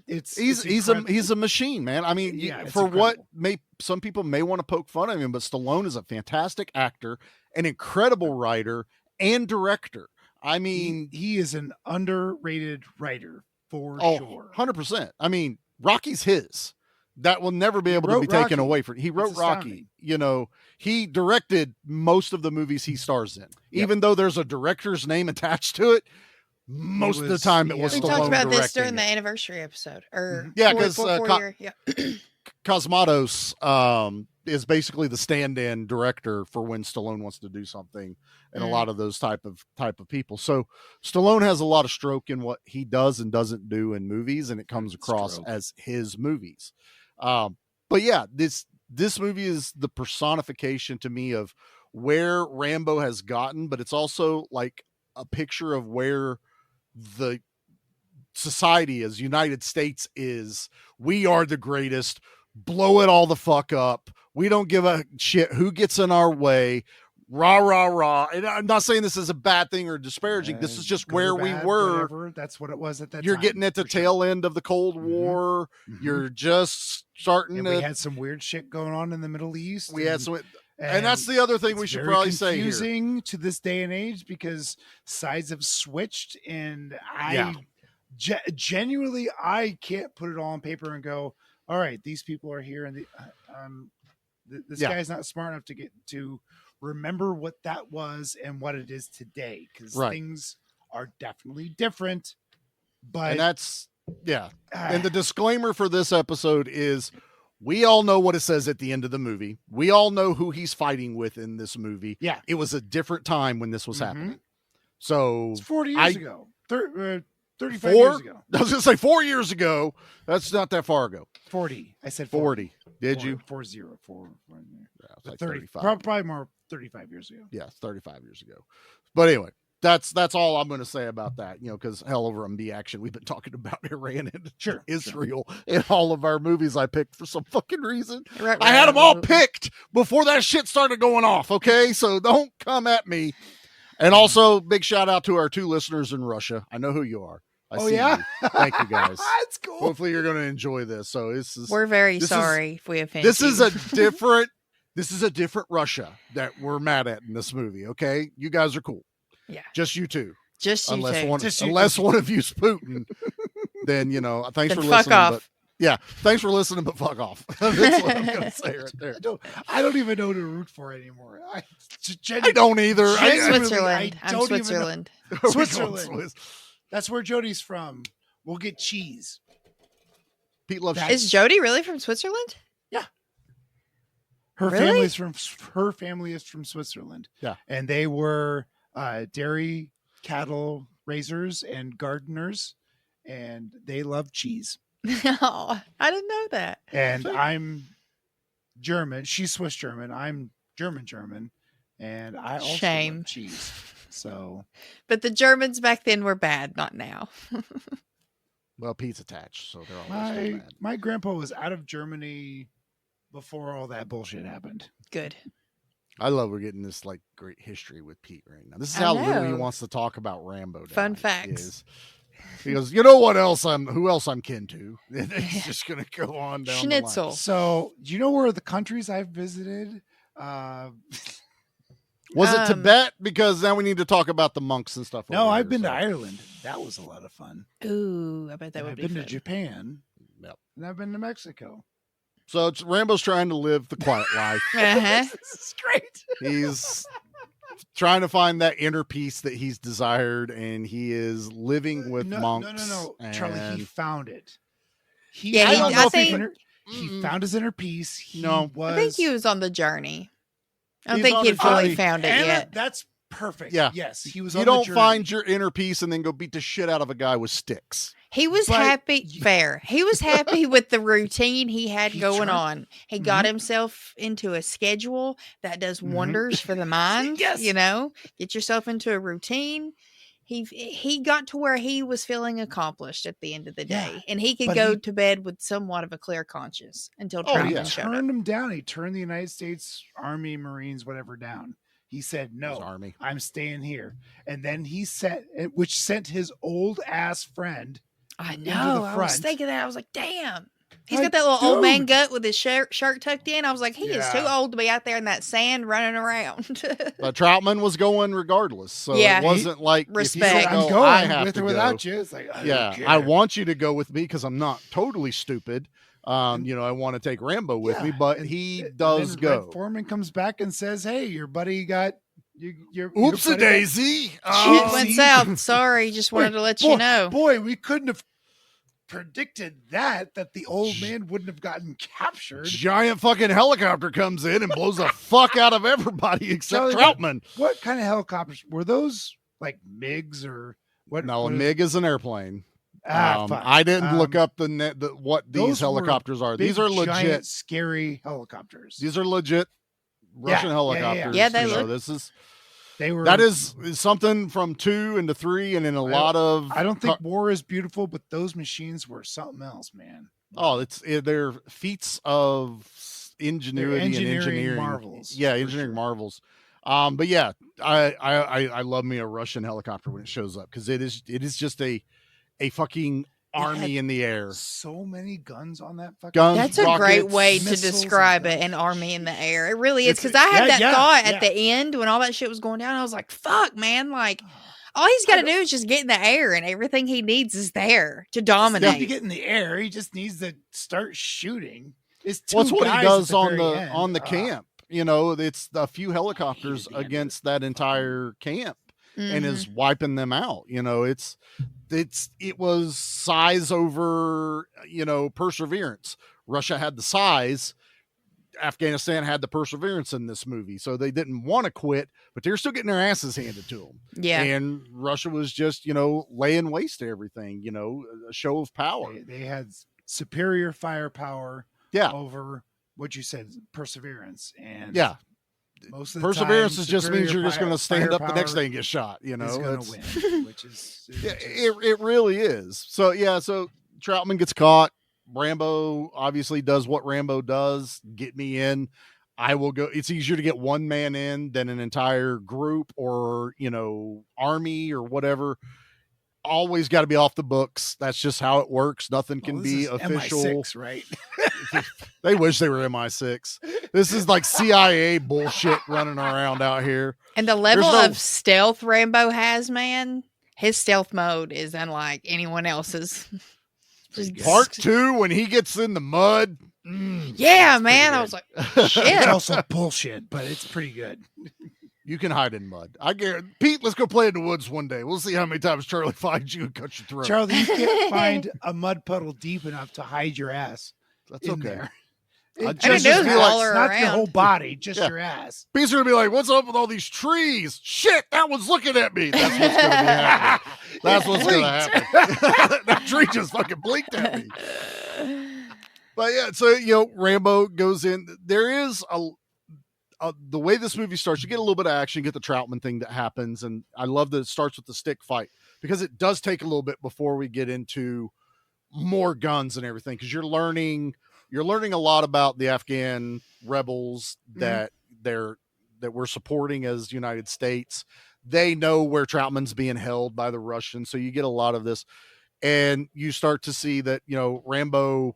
It's He's a machine, man. I mean, Yeah, it's for what incredible. some people may want to poke fun at him, but Stallone is a fantastic actor, an incredible writer and director. I mean, he is an underrated writer for sure. 100%. I mean, Rocky's his. that will never be able to be taken away from. He wrote Rocky. You know, he directed most of the movies he stars in, even though there's a director's name attached to it. Most of the time, it was we Stallone talked about this directing during it. the anniversary episode, or because yeah. Cosmatos is basically the stand-in director for when Stallone wants to do something, and a lot of those type of people. So Stallone has a lot of stroke in what he does and doesn't do in movies, and it comes across as his movies. But yeah, this movie is the personification to me of where Rambo has gotten, but it's also like a picture of where the society is. United States is. We are the greatest. Blow it all the fuck up. We don't give a shit who gets in our way. Rah, rah, rah. And I'm not saying this is a bad thing or disparaging. This is just where we were. Whatever. That's what it was at that You're time. getting at the tail end of the Cold War. You're just starting and to. We had some weird shit going on in the Middle East. We had some. And that's the other thing we should probably say here. It's confusing to this day and age because sides have switched, and genuinely, I can't put it all on paper and go, all right, these people are here, and this guy's not smart enough to get to remember what that was and what it is today, because things are definitely different. But and that's and the disclaimer for this episode is, we all know what it says at the end of the movie. We all know who he's fighting with in this movie. Yeah. It was a different time when this was happening. So it's 40 years ago. 35 4? years ago. I was going to say 4 years ago. That's not that far ago. 40. I said 40. Did you? 40. Yeah, like 30, 35. probably more 35 years ago. Yeah, 35 years ago. But anyway, that's all I'm going to say about that, you know, because hell, over on the action, we've been talking about Iran and Israel in all of our movies I picked for some fucking reason. I had them all picked before that shit started going off, okay? So don't come at me. And also, big shout out to our 2 listeners in Russia. I know who you are. I see you. Thank you, guys. That's cool. Hopefully you're going to enjoy this. So we're very sorry if we offend This you. is a different Russia that we're mad at in this movie, okay? You guys are cool. Yeah. Just you two. Just you two. Unless one of you's Putin, then, you know, thanks then for fuck listening. Off. But yeah, thanks for listening, but fuck off. That's what I'm going to say right there. I don't even know who to root for anymore. I don't either. Switzerland. I'm Switzerland. Switzerland. That's where Jody's from. We'll get cheese. Pete loves cheese. Is Jody really from Switzerland? Yeah. Her family is from Switzerland. Yeah. And they were dairy cattle raisers and gardeners, and they love cheese. No, I didn't know that. And I'm German. She's Swiss German. I'm German. And I also love cheese. So, but the Germans back then were bad, not now. Well, Pete's attached, so they're always bad. My grandpa was out of Germany before all that bullshit happened. Good. I love we're getting this like great history with Pete right now. This is how little he wants to talk about Rambo. Fun facts. He goes, you know what else who else I'm kin to? And he's just gonna go on down Schnitzel. the line. So, do you know where the countries I've visited? Was it Tibet? Because now we need to talk about the monks and stuff. No, I've been to Ireland. That was a lot of fun. Ooh, I bet that would be fun. I've been to Japan. Yep. And I've been to Mexico. So Rambo's trying to live the quiet life. This is great. He's trying to find that inner peace that he's desired, and he is living with monks. No. Charlie, he found it. He found his inner peace. I think he was on the journey. I don't think he'd fully found it yet. That's perfect. Yeah. Yes, he was. You don't find your inner peace and then go beat the shit out of a guy with sticks. He was happy. Fair. He was happy with the routine he had going on. He got himself into a schedule that does wonders for the mind. Yes. You know, get yourself into a routine. He got to where he was feeling accomplished at the end of the day, and he could go to bed with somewhat of a clear conscience until Troutman showed up. Turned him down. He turned the United States Army, Marines, whatever down. He said, "No, I'm staying here." And then he sent his old ass friend. I know. I was thinking that. I was like, "Damn." He's got that little old man gut with his shirt tucked in. I was like, he is too old to be out there in that sand running around. But Troutman was going regardless. So it wasn't like, respect. I'm going with or without you. It's like, I want you to go with me because I'm not totally stupid. I want to take Rambo with me, but he And does then go. Red Foreman comes back and says, "Hey, your buddy got your Oopsie buddy daisy. Shit went south. Sorry, just wanted to let you know. Boy, we couldn't have predicted that the old man wouldn't have gotten captured. Giant fucking helicopter comes in and blows the fuck out of everybody except Charlie, Troutman. What kind of helicopters were those? Like MiGs or what? No, a what is- MiG is an airplane. Fuck. I didn't look up what these those were helicopters are. big, These are legit, giant, scary helicopters. These are legit Russian helicopters. Yeah, they you know, look- this is They were. that is something from 2 into 3, and in a lot of. I don't think war is beautiful, but those machines were something else, man. Oh, they're feats of ingenuity and engineering marvels. Yeah, engineering marvels. But yeah, I love me a Russian helicopter when it shows up because it is just a fucking army in the air. So many guns on that fucking. Guns, That's a great rockets, way to missiles, describe and it, guns. an army in the air. It really is, It's- because I had yeah, that thought yeah. at the end when all that shit was going down. I was like, fuck, man. Like, all he's got to do is just get in the air, and everything he needs is there to He dominate. to get in the air. He just needs to start shooting. It's two What's what he guys does at the on very the end. on the camp? You know, it's a few helicopters against that entire camp. And is wiping them out. You know, it was size over, perseverance. Russia had the size. Afghanistan had the perseverance in this movie. So they didn't want to quit, but they're still getting their asses handed to them. Yeah. And Russia was just, laying waste to everything, a show of power. They had superior firepower. Yeah. Over what you said, perseverance, and Yeah. most of the Perseverance time, just means you're just going to stand up the next firepower day and get shot. is That's going to win, which is it really is. So yeah, so Troutman gets caught. Rambo obviously does what Rambo does. Get me in. I will go. It's easier to get one man in than an entire group or, army or whatever. Always got to be off the books. That's just how it works. Nothing can be official. MI6, right? They wish they were MI6. This is like CIA bullshit running around out here. And the level There's no- of stealth Rambo has, man, his stealth mode is unlike anyone else's. Just Part 2, when he gets in the mud. yeah, man. I was like, shit. It's also bullshit, but it's pretty good. You can hide in mud. I guarantee. Pete, let's go play in the woods one day. We'll see how many times Charlie finds you and cuts your throat. Charlie, you can't find a mud puddle deep enough to hide your ass. That's in okay. there. I'd Just just be be all like, not your around. whole body, just Yeah. your ass. Pete's gonna be like, "What's up with all these trees? Shit, that one's looking at me." That's what's gonna be happening. That's what's gonna happen. That tree just fucking blinked at me. But yeah, so Rambo goes in. There is the way this movie starts. You get a little bit of action, you get the Troutman thing that happens, and I love that it starts with the stick fight because it does take a little bit before we get into more guns and everything. Because you're learning a lot about the Afghan rebels that we're supporting as United States. They know where Troutman's being held by the Russians, so you get a lot of this, and you start to see that Rambo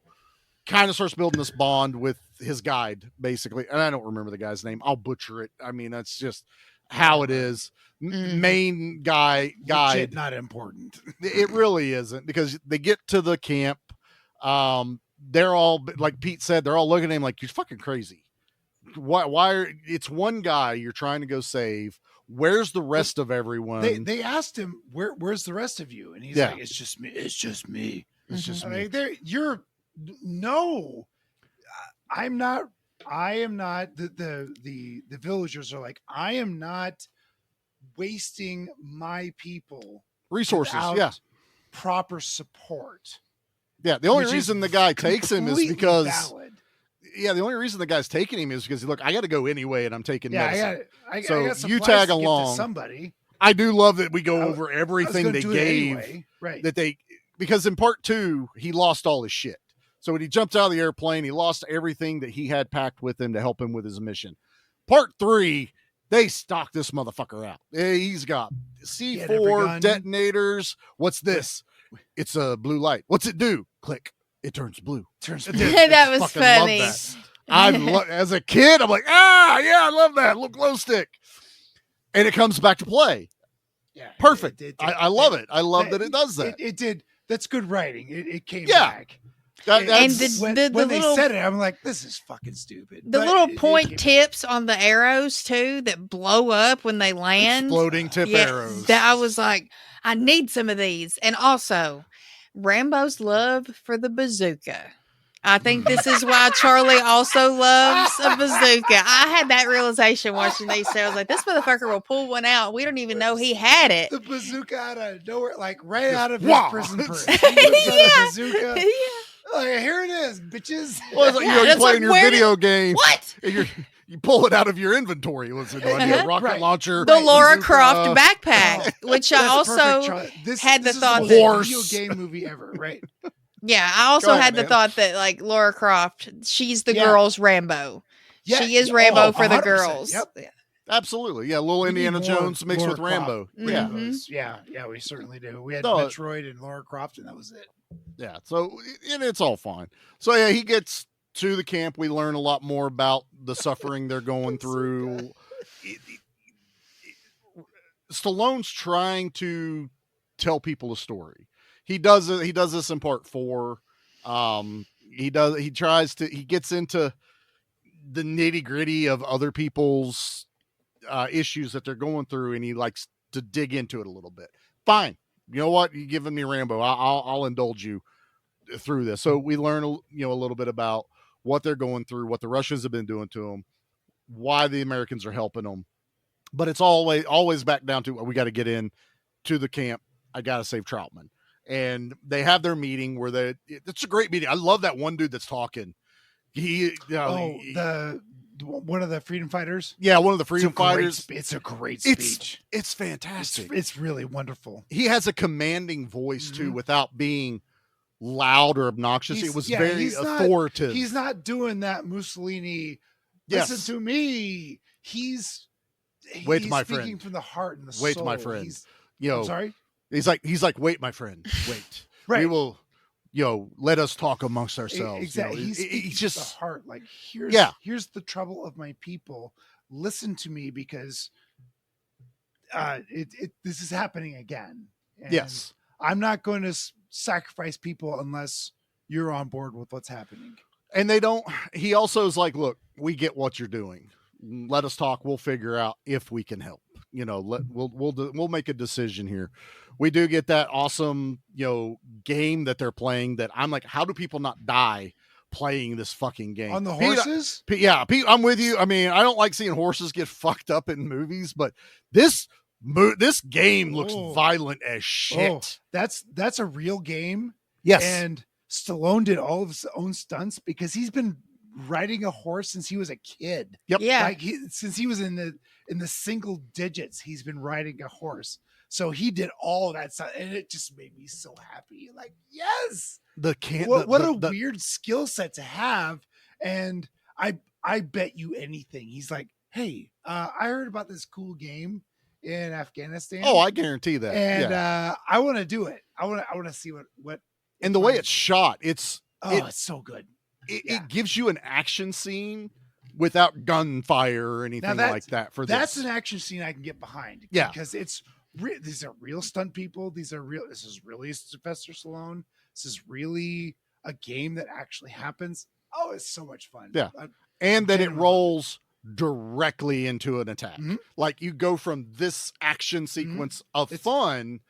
kind of starts building this bond with his guide, basically. And I don't remember the guy's name. I'll butcher it. I mean, that's just how it is. Main guide. Legit not important. It really isn't, because they get to the camp. They're all, like Pete said, they're all looking at him like, you're fucking crazy. Why it's one guy you're trying to go save. Where's the rest of everyone? They asked him, where's the rest of you? And he's like, it's just me. It's just me. It's just I me. mean, no, I'm not. I am not. The villagers are like, I am not wasting my people Resources, without yeah. proper support. Yeah, the only which is reason the guy takes him is completely because valid. Yeah, the only reason the guy's taking him is because, look, I got to go anyway, and I'm taking medicine. I So got you supplies tag to give to along. somebody. I do love that we go I- over I was everything gonna they do it gave. anyway. Right. Because in part 2, he lost all his shit. So when he jumped out of the airplane, he lost everything that he had packed with him to help him with his mission. Part 3, they stock this motherfucker out. He's got He had every C4 gun. detonators. What's this? It's a blue light. What's it do? Click. It turns blue. That was Fucking love funny. that. As a kid, I'm like, yeah, I love that little glow stick. And it comes back to play. Yeah, Perfect. it did. I love it. I love that it does that. It did. That's good writing. It came Yeah. back. And when the they little said it, I'm like, this is fucking stupid. the But little it point came- tips on the arrows too that blow up when they land. Exploding tip arrows. That I was like, I need some of these. And also, Rambo's love for the bazooka. I think this is why Charlie also loves a bazooka. I had that realization watching these two. I was like, this motherfucker will pull one out. We don't even know he had it. The bazooka out of nowhere, like right out of wow. his prison purse. He whips out a bazooka. Yeah. Like, here it is, bitches. Well, it's like, Yeah, you're that's playing like, your where video game. What? And you pull it out of your inventory. What's it going to be? A rocket Right. launcher. The Laura bazooka, Croft backpack, which I That's also perfect, Charlie. had the is thought most that- Horse. video game movie ever, right? Yeah, I also Go ahead, had the man. thought that like Laura Croft, she's the Yeah. girls' Rambo. Yeah, She is yeah, Rambo oh, for the 100%. girls. Yep. Absolutely. Yeah, little We need Indiana more Jones mixed Laura with Rambo. Croft. Yeah. Mhm. Yeah, we certainly do. We had No. Metroid and Laura Croft, and that was it. Yeah. So, and it's all fine. So, yeah, he gets to the camp. We learn a lot more about the suffering they're going through. Stallone's trying to tell people a story. He does it. He does this in part 4. He gets into the nitty gritty of other people's issues that they're going through, and he likes to dig into it a little bit. Fine. You know what? You're giving me Rambo. I'll indulge you through this. So we learn, a little bit about what they're going through, what the Russians have been doing to them, why the Americans are helping them. But it's always back down to, we got to get in to the camp. I got to save Troutman. And they have their meeting where it's a great meeting. I love that one dude that's talking. One of the freedom fighters. Yeah, one of the freedom fighters. It's a great speech. It's fantastic. It's really wonderful. He has a commanding voice too, without being loud or obnoxious. It was very authoritative. He's not doing that Mussolini. Yes. Listen to me. He's Wait, my speaking friend. from the heart and the Wait, soul. my friend. He's, I'm sorry. He's like, wait, my friend, wait. Right. We will, let us talk amongst ourselves. Exactly. He's just the heart. Like here's the trouble of my people. Listen to me because this is happening again. And yes. I'm not going to sacrifice people unless you're on board with what's happening. And he also is like, look, we get what you're doing. Let us talk. We'll figure out if we can help. We'll make a decision here. We do get that awesome, game that they're playing that I'm like, how do people not die playing this fucking game? On the horses? Pete, I'm with you. I mean, I don't like seeing horses get fucked up in movies, but this game looks violent as shit. That's a real game. Yes. And Stallone did all of his own stunts because he's been riding a horse since he was a kid. Yep. Yeah. Like since he was in the single digits, he's been riding a horse. So he did all that stuff, and it just made me so happy. Like, yes, what a weird skill set to have. And I bet you anything. He's like, hey, I heard about this cool game in Afghanistan. Oh, I guarantee that. And yeah. I want to do it. I want to see what. And the way it's shot, it's so good. It gives you an action scene without gunfire or anything like that. That's an action scene I can get behind. Yeah, because these are real stunt people. This is really Sylvester Stallone. This is really a game that actually happens. Oh, it's so much fun. Yeah, and that it rolls directly into an attack. Mm-hmm. Like you go from this action sequence of fun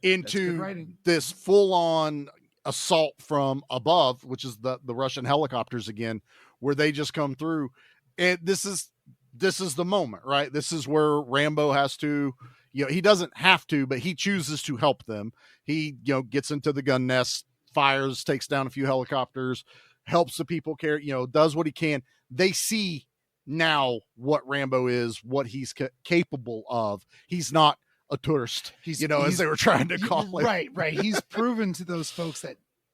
into this full-on assault from above, which is the Russian helicopters again, where they just come through. And this is the moment, right? This is where Rambo has to, he doesn't have to, but he chooses to help them. He, gets into the gun nest, fires, takes down a few helicopters, helps the people carry, does what he can. They see now what Rambo is, what he's capable of. He's not a tourist, as they were trying to call it. Right. He's proven to those folks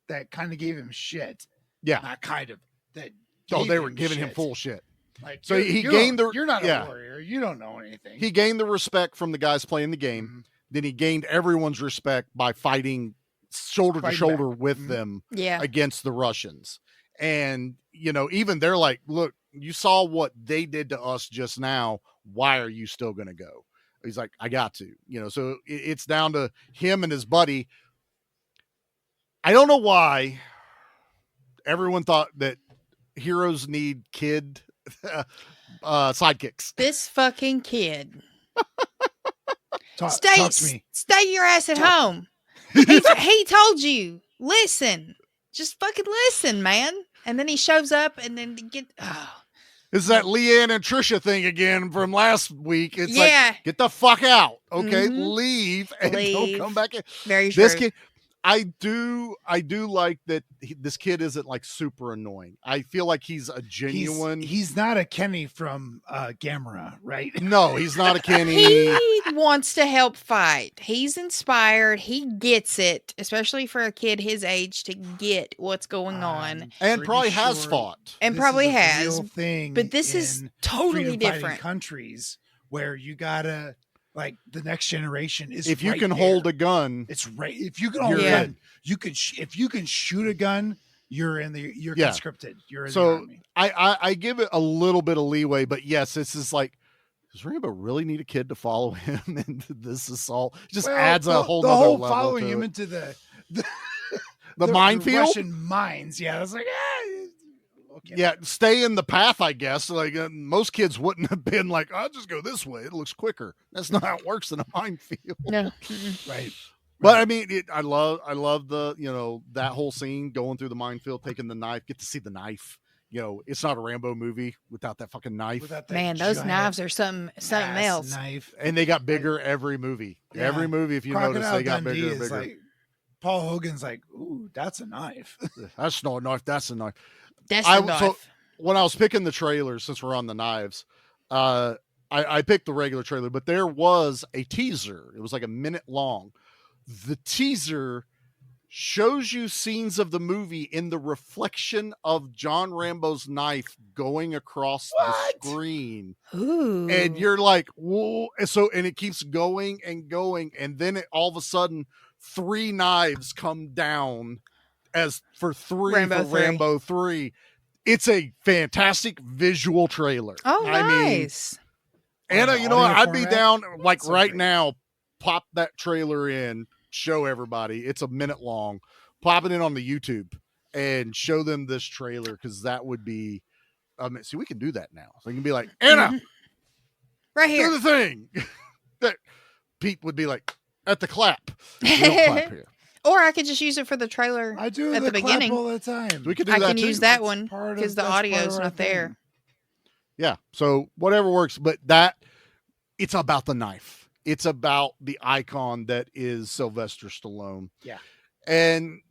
that kind of gave him shit. Yeah. Not kind of. They were giving him full shit. Like, so he gained you're not a warrior. You don't know anything. He gained the respect from the guys playing the game. Mm-hmm. Then he gained everyone's respect by fighting shoulder to shoulder with them against the Russians. And, even they're like, look, you saw what they did to us just now. Why are you still going to go? He's like, I got to, so it's down to him and his buddy. I don't know why, everyone thought that heroes need kid sidekicks. This fucking kid. Talk to me. Stay your ass at home. He told you. Listen. Just fucking listen, man. And then he shows up and then It's that Leanne and Trisha thing again from last week. It's Yeah. like, get the fuck out. Okay. Mhm. Leave and Leave. don't come back in. Very true. This kid, I do like that this kid isn't like super annoying. I feel like he's a genuine. He's not a Kenny from Gamera, right? No, he's not a Kenny. He wants to help fight. He's inspired. He gets it, especially for a kid his age to get what's going on. And probably has fought. And This probably is a has. real thing But this is in totally freedom fighting different. countries where you gotta like the next generation is. If you right can there. hold a gun, it's right. If you can hold a you're gun, in. you can. If you can shoot a gun, you're in the. You're Yeah. conscripted. You're in the So army. I give it a little bit of leeway, but yes, this is like, does Rambo really need a kid to follow him? And this is all just Well, adds a whole the nother whole level following to him it. into the The minefield? Russian mines. Yeah, I was like, okay. Yeah, stay in the path, I guess. Like most kids wouldn't have been like, I'll just go this way. It looks quicker. That's not how it works in a minefield. No. Right. But I mean, I love the, that whole scene going through the minefield, taking the knife, get to see the knife. It's not a Rambo movie without that fucking knife. Without that Man, those giant knives are something ass else. Knife. And they got bigger every movie. Yeah. Every movie, if you notice, Crocodile they got Dundee bigger and is bigger. like Paul Hogan's like, ooh, that's a knife. That's not a knife. That's a knife. That's the knife. So when I was picking the trailers, since we're on the knives, I picked the regular trailer, but there was a teaser. It was like a minute long. The teaser shows you scenes of the movie in the reflection of John Rambo's knife going across the screen. Ooh. And you're like, whoa. And it keeps going and going. And then all of a sudden, 3 knives come down as for Rambo 3. It's a fantastic visual trailer. Oh, I mean, nice. and On you know what? audio I'd be format? down like So right great. now. Pop that trailer in, show everybody. It's a minute long. Pop it in on the YouTube and show them this trailer because that would be. See, we can do that now. So you can be like, Anna, Right do here. the thing. That Pete would be like at the clap. We don't clap here. Or I could just use it for the trailer I do at the the beginning. clap all the time. We could do I that can too. use that That's one part of- because the that's part audio's of our not there. thing. Yeah. So whatever works, but it's about the knife. It's about the icon that is Sylvester Stallone. Yeah. And,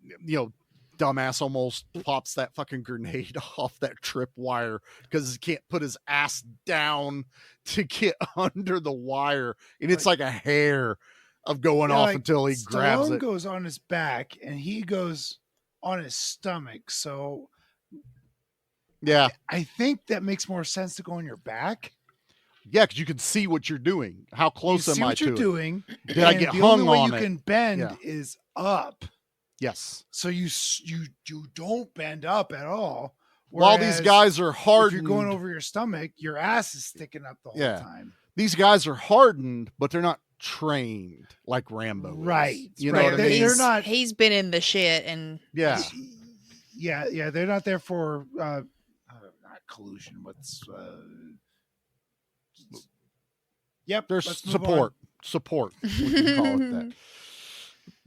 dumbass almost pops that fucking grenade off that trip wire because he can't put his ass down to get under the wire. And it's like a hair of going Yeah, off like, until he grabs Stallone it. goes on his back and he goes on his stomach. So Yeah. I think that makes more sense to go on your back. Yeah, because you can see what you're doing. How close You am see I what to you're it? doing. Did I and get the hung only way on you it? can bend Yeah. is up. Yes. So you don't bend up at all. While these Whereas guys are if hardened, you're going over your stomach, your ass is sticking up the whole Yeah. time. these guys are hardened, but they're not trained like Rambo is. Right, You know right. what I They're mean? not- He's been in the shit and Yeah. Yeah, they're not there for not collusion. What's yep, There's let's move support. We can call it that.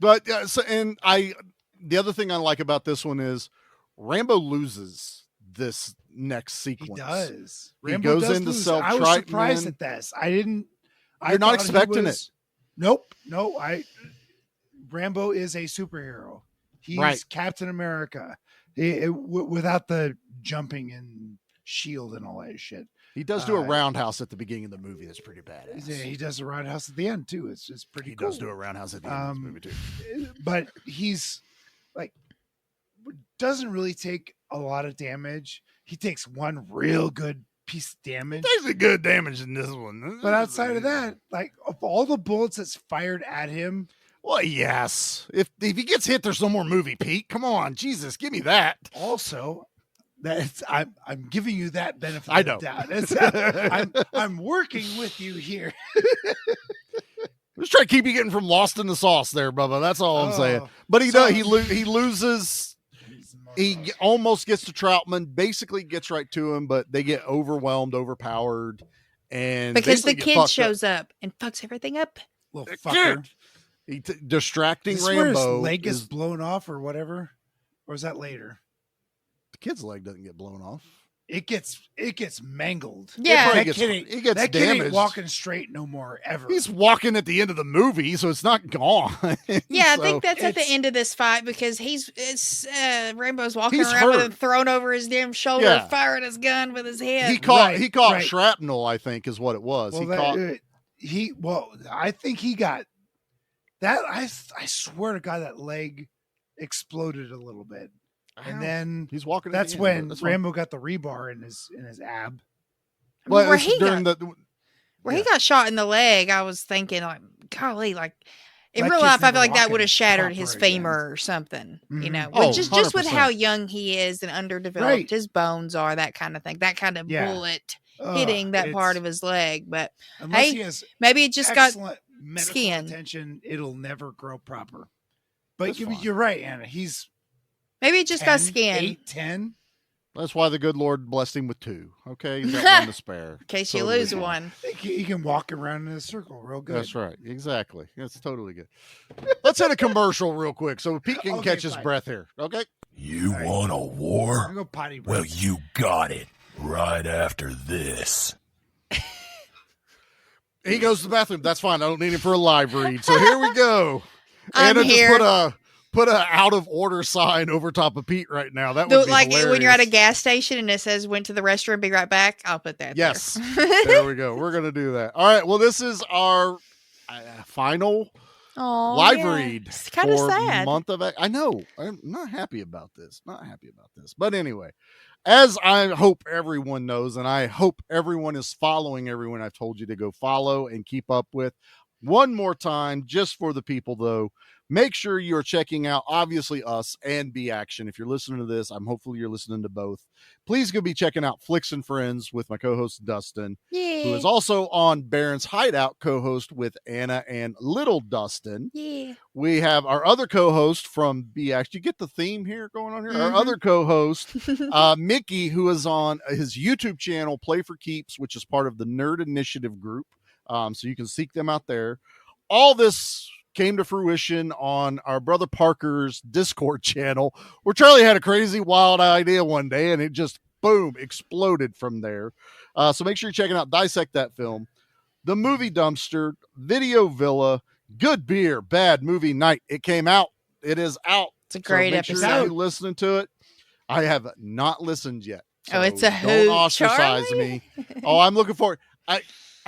But the other thing I like about this one is Rambo loses this next He sequence. does. He Rambo goes does into lose. I was self-Triteman. surprised at this. I didn't. You're not thought he expecting was- Nope. No. Rambo is a superhero. He's Right. Captain America. Without the jumping and shield and all that shit. He does do a roundhouse at the beginning of the movie. That's pretty badass. Yeah, he does a roundhouse at the end too. It's just pretty. He cool. does do a roundhouse at the end of this movie too. But he's like doesn't really take a lot of damage. He takes one real good piece of damage. There's a good damage in this one. But outside of that, like of all the bullets that's fired at him, well, yes. If he gets hit, there's no more movie, Pete. Come on, Jesus, give me that. also that's I'm giving you that benefit I of the know. doubt. I'm working with you here. Let's try to keep you getting from lost in the sauce there, Bubba. That's all I'm saying. Oh, But he so- does. He loses. He's more He almost gets to Troutman, basically gets right to him, but they get overwhelmed, overpowered, and because the basically get kid fucked shows up and fucks everything up. Little fucker. Distracting Is this where his Rambo leg gets blown off or whatever? Or is that later? The kid's leg doesn't get blown off. It gets mangled. Yeah. that gets- kid ain't, he gets that kid ain't damaged. walking straight no more ever. He's walking at the end of the movie, so it's not gone. Yeah, I So think that's at the it's- end of this fight because Rambo's walking He's around with hurt. him thrown over his damn shoulder, Yeah. firing his gun with his head. he caught right. shrapnel, I think, is what it was. I think he got that. I swear to God, that leg exploded a little bit, and then he's walking. that's at the when end, but that's fine. Rambo got the rebar in his ab. Well, where it's he during got, the where he got shot in the leg, I was thinking like, golly, like in That real kid's life, I feel never like that walking would have shattered his proper again. femur or something. You Mhm. know, Oh, just with 100%. how young he is and underdeveloped Right. his bones are, that kind of thing, that kind of Yeah. bullet hitting that part of his leg. But Unless hey, he has maybe it just got excellent medical skin. attention, it'll never grow proper. But That's fine. you're right, Anna. He's maybe it just got 10, skin. 8, 10. That's why the good Lord blessed him with 2. Okay, he's got one to spare. In case you Totally lose fine. one. He can walk around in a circle real good. That's right. Exactly. That's totally good. Let's hit a commercial real quick so Pete can Okay, catch his fine. breath here. Okay. You All right. want a I'm war? gonna go potty break. Well, you got it right after this. He goes to the bathroom. That's fine. I don't need him for a live read. So here we go. I'm Anna here. just put a out of order sign over top of Pete right now. That would be Like when you're at a hilarious. gas station and it says "went to the restroom, be right back." I'll put that. Yes. There. There we go. We're gonna do that. All right. Well, this is our final Oh, live yeah. read It's kind of for sad. month of. I know. I'm not happy about this. But anyway, as I hope everyone knows, and I hope everyone is following everyone I've told you to go follow and keep up with. One more time, just for the people though, make sure you're checking out obviously us and B Action. If you're listening to this, hopefully you're listening to both. Please go be checking out Flicks and Friends with my co-host Dustin, Yeah. who is also on Baron's Hideout, co-host with Anna and Little Dustin. Yeah. We have our other co-host from B Action. You get the theme here going on here. Our Mhm. other co-host, Mickey, who is on his YouTube channel, Play for Keeps, which is part of the Nerd Initiative group. So you can seek them out there. All this came to fruition on our brother Parker's Discord channel, where Charlie had a crazy, wild idea one day, and it just boom exploded from there. So make sure you're checking out Dissect That Film, The Movie Dumpster, Video Villa, Good Beer, Bad Movie Night. It came out. It is out. It's a great so make sure episode. you're listening to it. I have not listened yet. Oh, it's a don't hoot, ostracize Charlie. me. Oh, I'm looking forward.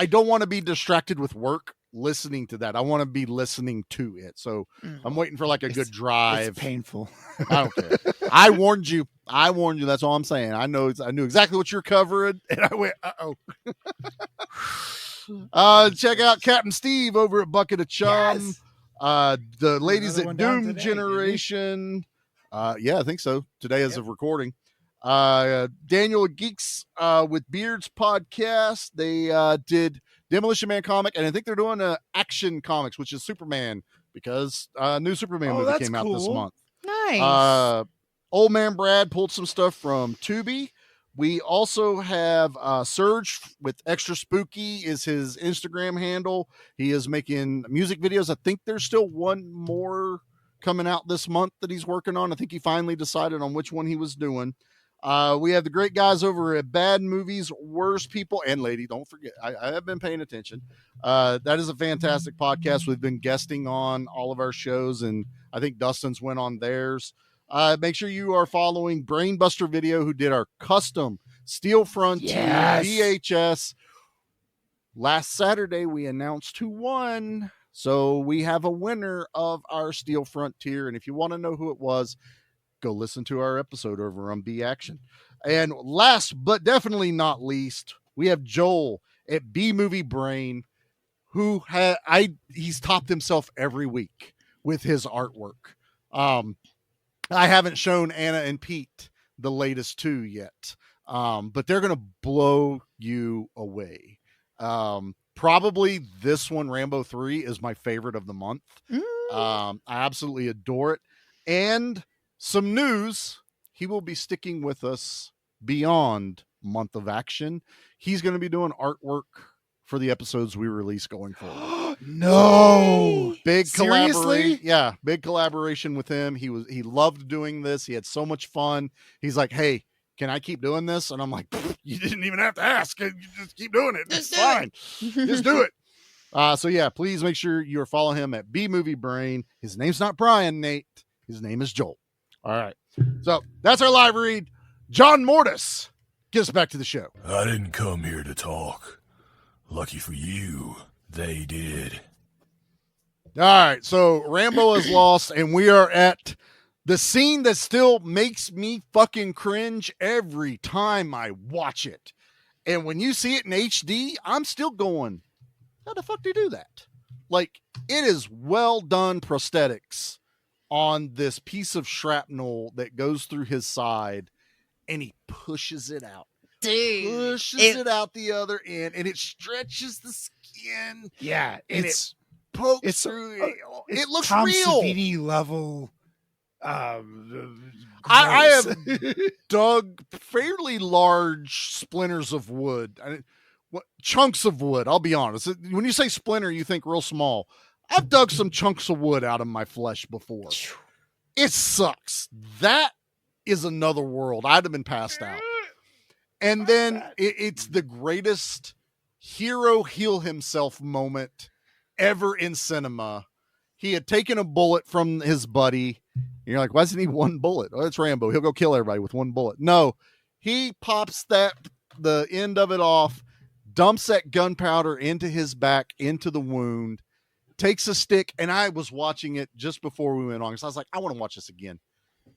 I don't want to be distracted with work listening to that. I want to be listening to it. So I'm waiting for like a good drive. It's painful. I don't care. I warned you. That's all I'm saying. I knew exactly what you're covering, and I went, check out Captain Steve over at Bucket of Chum. Yes. The ladies Another at one down Doom today, Generation. Yeah, I think so. Today, as of recording. Daniel Geeks with Beards podcast. They did Demolition Man comic, and I think they're doing Action Comics, which is Superman, because new Superman movie that's came out this cool. month. Nice. Old Man Brad pulled some stuff from Tubi. We also have Surge with Extra Spooky is his Instagram handle. He is making music videos. I think there's still one more coming out this month that he's working on. I think he finally decided on which one he was doing. We have the great guys over at Bad Movies, Worst People, and Lady. Don't forget, I have been paying attention. That is a fantastic podcast. We've been guesting on all of our shows, and I think Dustin's went on theirs. Make sure you are following Brainbuster Video, who did our custom Steel Frontier VHS. Last Saturday, we announced who won. So we have a winner of our Steel Frontier. And if you want to know who it was, go listen to our episode over on B Action. And last but definitely not least, we have Joel at B Movie Brain, who he's topped himself every week with his artwork. I haven't shown Anna and Pete the latest two yet, but they're going to blow you away. Probably this one, Rambo 3, is my favorite of the month. I absolutely adore it. And some news. he will be sticking with us beyond Month of Action. He's going to be doing artwork for the episodes we release going forward. No, big seriously? big collaboration with him. He loved doing this. He had so much fun. He's like, hey, can I keep doing this? And I'm like, you didn't even have to ask. You just keep doing it. It's fine. Just do it. So yeah, please make sure you're following him at B Movie Brain. His name's not Brian, Nate. His name is Joel. All right. So that's our live read. John Mortis, get us back to the show. I didn't come here to talk. Lucky for you, they did. All right. So Rambo is lost, and we are at the scene that still makes me fucking cringe every time I watch it. And when you see it in HD, I'm still going, how the fuck do you do that? Like, it is well done prosthetics on this piece of shrapnel that goes through his side, and he pushes it out. Dude. Pushes it out the other end, and it stretches the skin. Yeah, and it's it pokes through. It looks Tom real. Savini level. I have dug fairly large splinters of wood. Chunks of wood, I'll be honest. When you say splinter, you think real small. I've dug some chunks of wood out of my flesh before. It sucks. That is another world. I'd have been passed out. And then it's the greatest hero heal himself moment ever in cinema. He had taken a bullet from his buddy. And you're like, why doesn't he one bullet? Oh, it's Rambo. He'll go kill everybody with one bullet. No, he pops the end of it off, dumps that gunpowder into his back, into the wound, takes a stick. And I was watching it just before we went on. So I was like, I want to watch this again.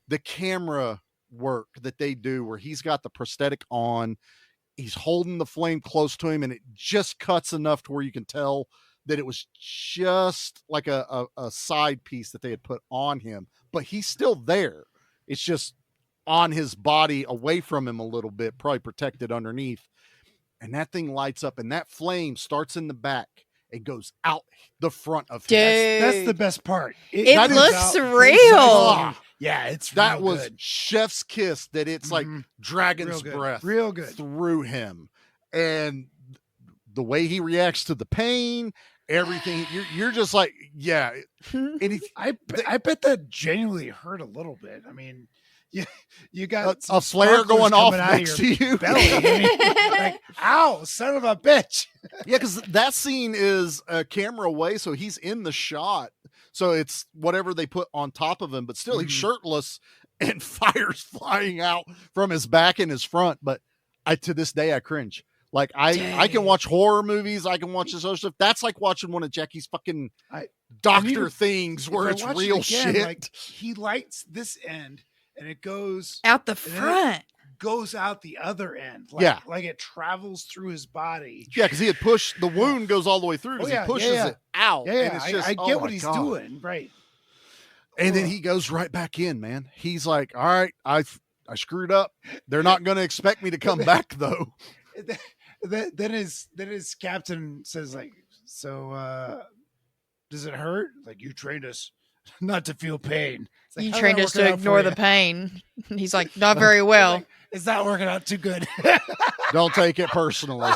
The camera work that they do where he's got the prosthetic on, he's holding the flame close to him, and it just cuts enough to where you can tell that it was just like a side piece that they had put on him, but he's still there. It's just on his body, away from him a little bit, probably protected underneath. And that thing lights up, and that flame starts in the back and goes out the front of him. That's the best part. It looks real. Yeah, it's that was good. Chef's kiss. That it's like dragon's breath, real good through him, and the way he reacts to the pain, everything. You're just like, yeah. I bet that genuinely hurt a little bit. I mean, you got a flare going off next to you. Belly. I mean, like, ow, son of a bitch. Yeah, because that scene is a camera away, so he's in the shot. So it's whatever they put on top of him, but still he's shirtless and fire's flying out from his back and his front. But to this day, I cringe. Like I can watch horror movies. I can watch this other stuff. That's like watching one of Jackie's fucking doctor things where it's real shit. Like, he lights this end and it goes out the front, goes out the other end. Like, like it travels through his body. Yeah, because he had pushed the wound goes all the way through because he pushes it out. Yeah, and it's just, I get what he's doing, right? And then he goes right back in, man. He's like, "All right, I screwed up. They're not going to expect me to come back, though." Then his captain says, like, "So, does it hurt? Like, you trained us not to feel pain. Like, you trained us to ignore the pain." He's like, not very well. Like, it's not working out too good. Don't take it personally.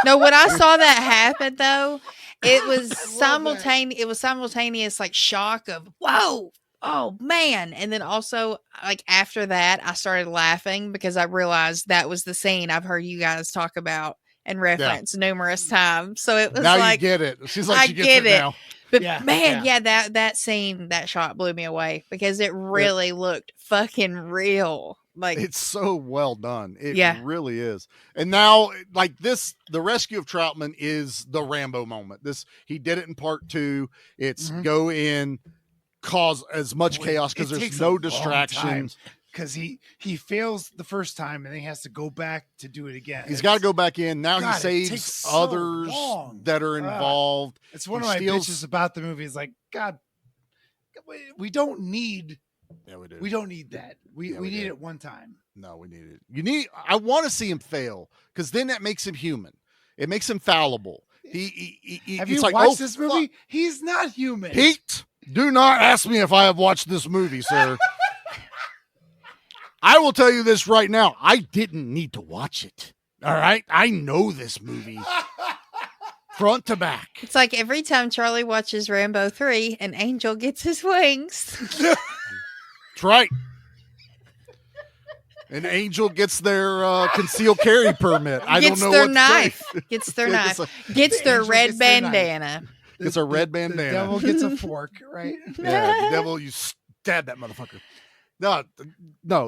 No, when I saw that happen, though, it was simultaneous. It was simultaneous, like, shock of, whoa, oh man. And then also, like, after that, I started laughing because I realized that was the scene I've heard you guys talk about and reference numerous times. So it was now like, you get it. She's like, she gets it now. But that scene, that shot blew me away because it really looked fucking real. Like, it's so well done. It really is. And now, like this, the rescue of Troutman is the Rambo moment. He did it in part 2. It's go in, cause as much chaos because there's no distractions. Because he fails the first time and then he has to go back to do it again. He's got to go back in. Now he saves others that are involved. It's one of my bitches about the movie. Is like, God, we don't need. Yeah, we do. We don't need that. We need it one time. No, we need it. I want to see him fail because then that makes him human. It makes him fallible. Have you watched this movie? Fuck. He's not human. Pete, do not ask me if I have watched this movie, sir. I will tell you this right now. I didn't need to watch it. All right. I know this movie front to back. It's like every time Charlie watches Rambo 3, an angel gets his wings. That's right. An angel gets their concealed carry permit. I don't know what knife. to say. Gets their Yeah, knife. Gets their red bandana. Gets a red The bandana. devil gets a fork, right? Yeah, the devil, you stab that motherfucker. No,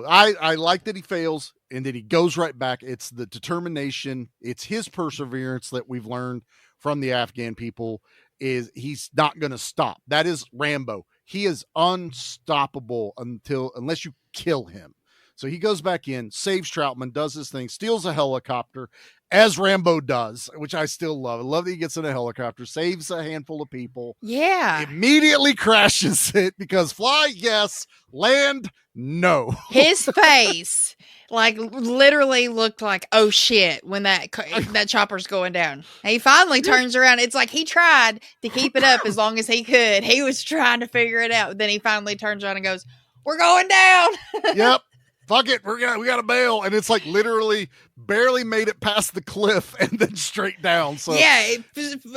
I like that he fails and that he goes right back. It's the determination. It's his perseverance that we've learned from the Afghan people is he's not going to stop. That is Rambo. He is unstoppable unless you kill him. So he goes back in, saves Troutman, does his thing, steals a helicopter, as Rambo does, which I still love. I love that he gets in a helicopter, saves a handful of people. Yeah. Immediately crashes it because fly, yes, land, no. His face, like, literally looked like, oh shit, when that chopper's going down. And he finally turns around. It's like he tried to keep it up as long as he could. He was trying to figure it out. Then he finally turns around and goes, "We're going down." Yep. Fuck it, we got to bail, and it's like literally barely made it past the cliff and then straight down. So yeah,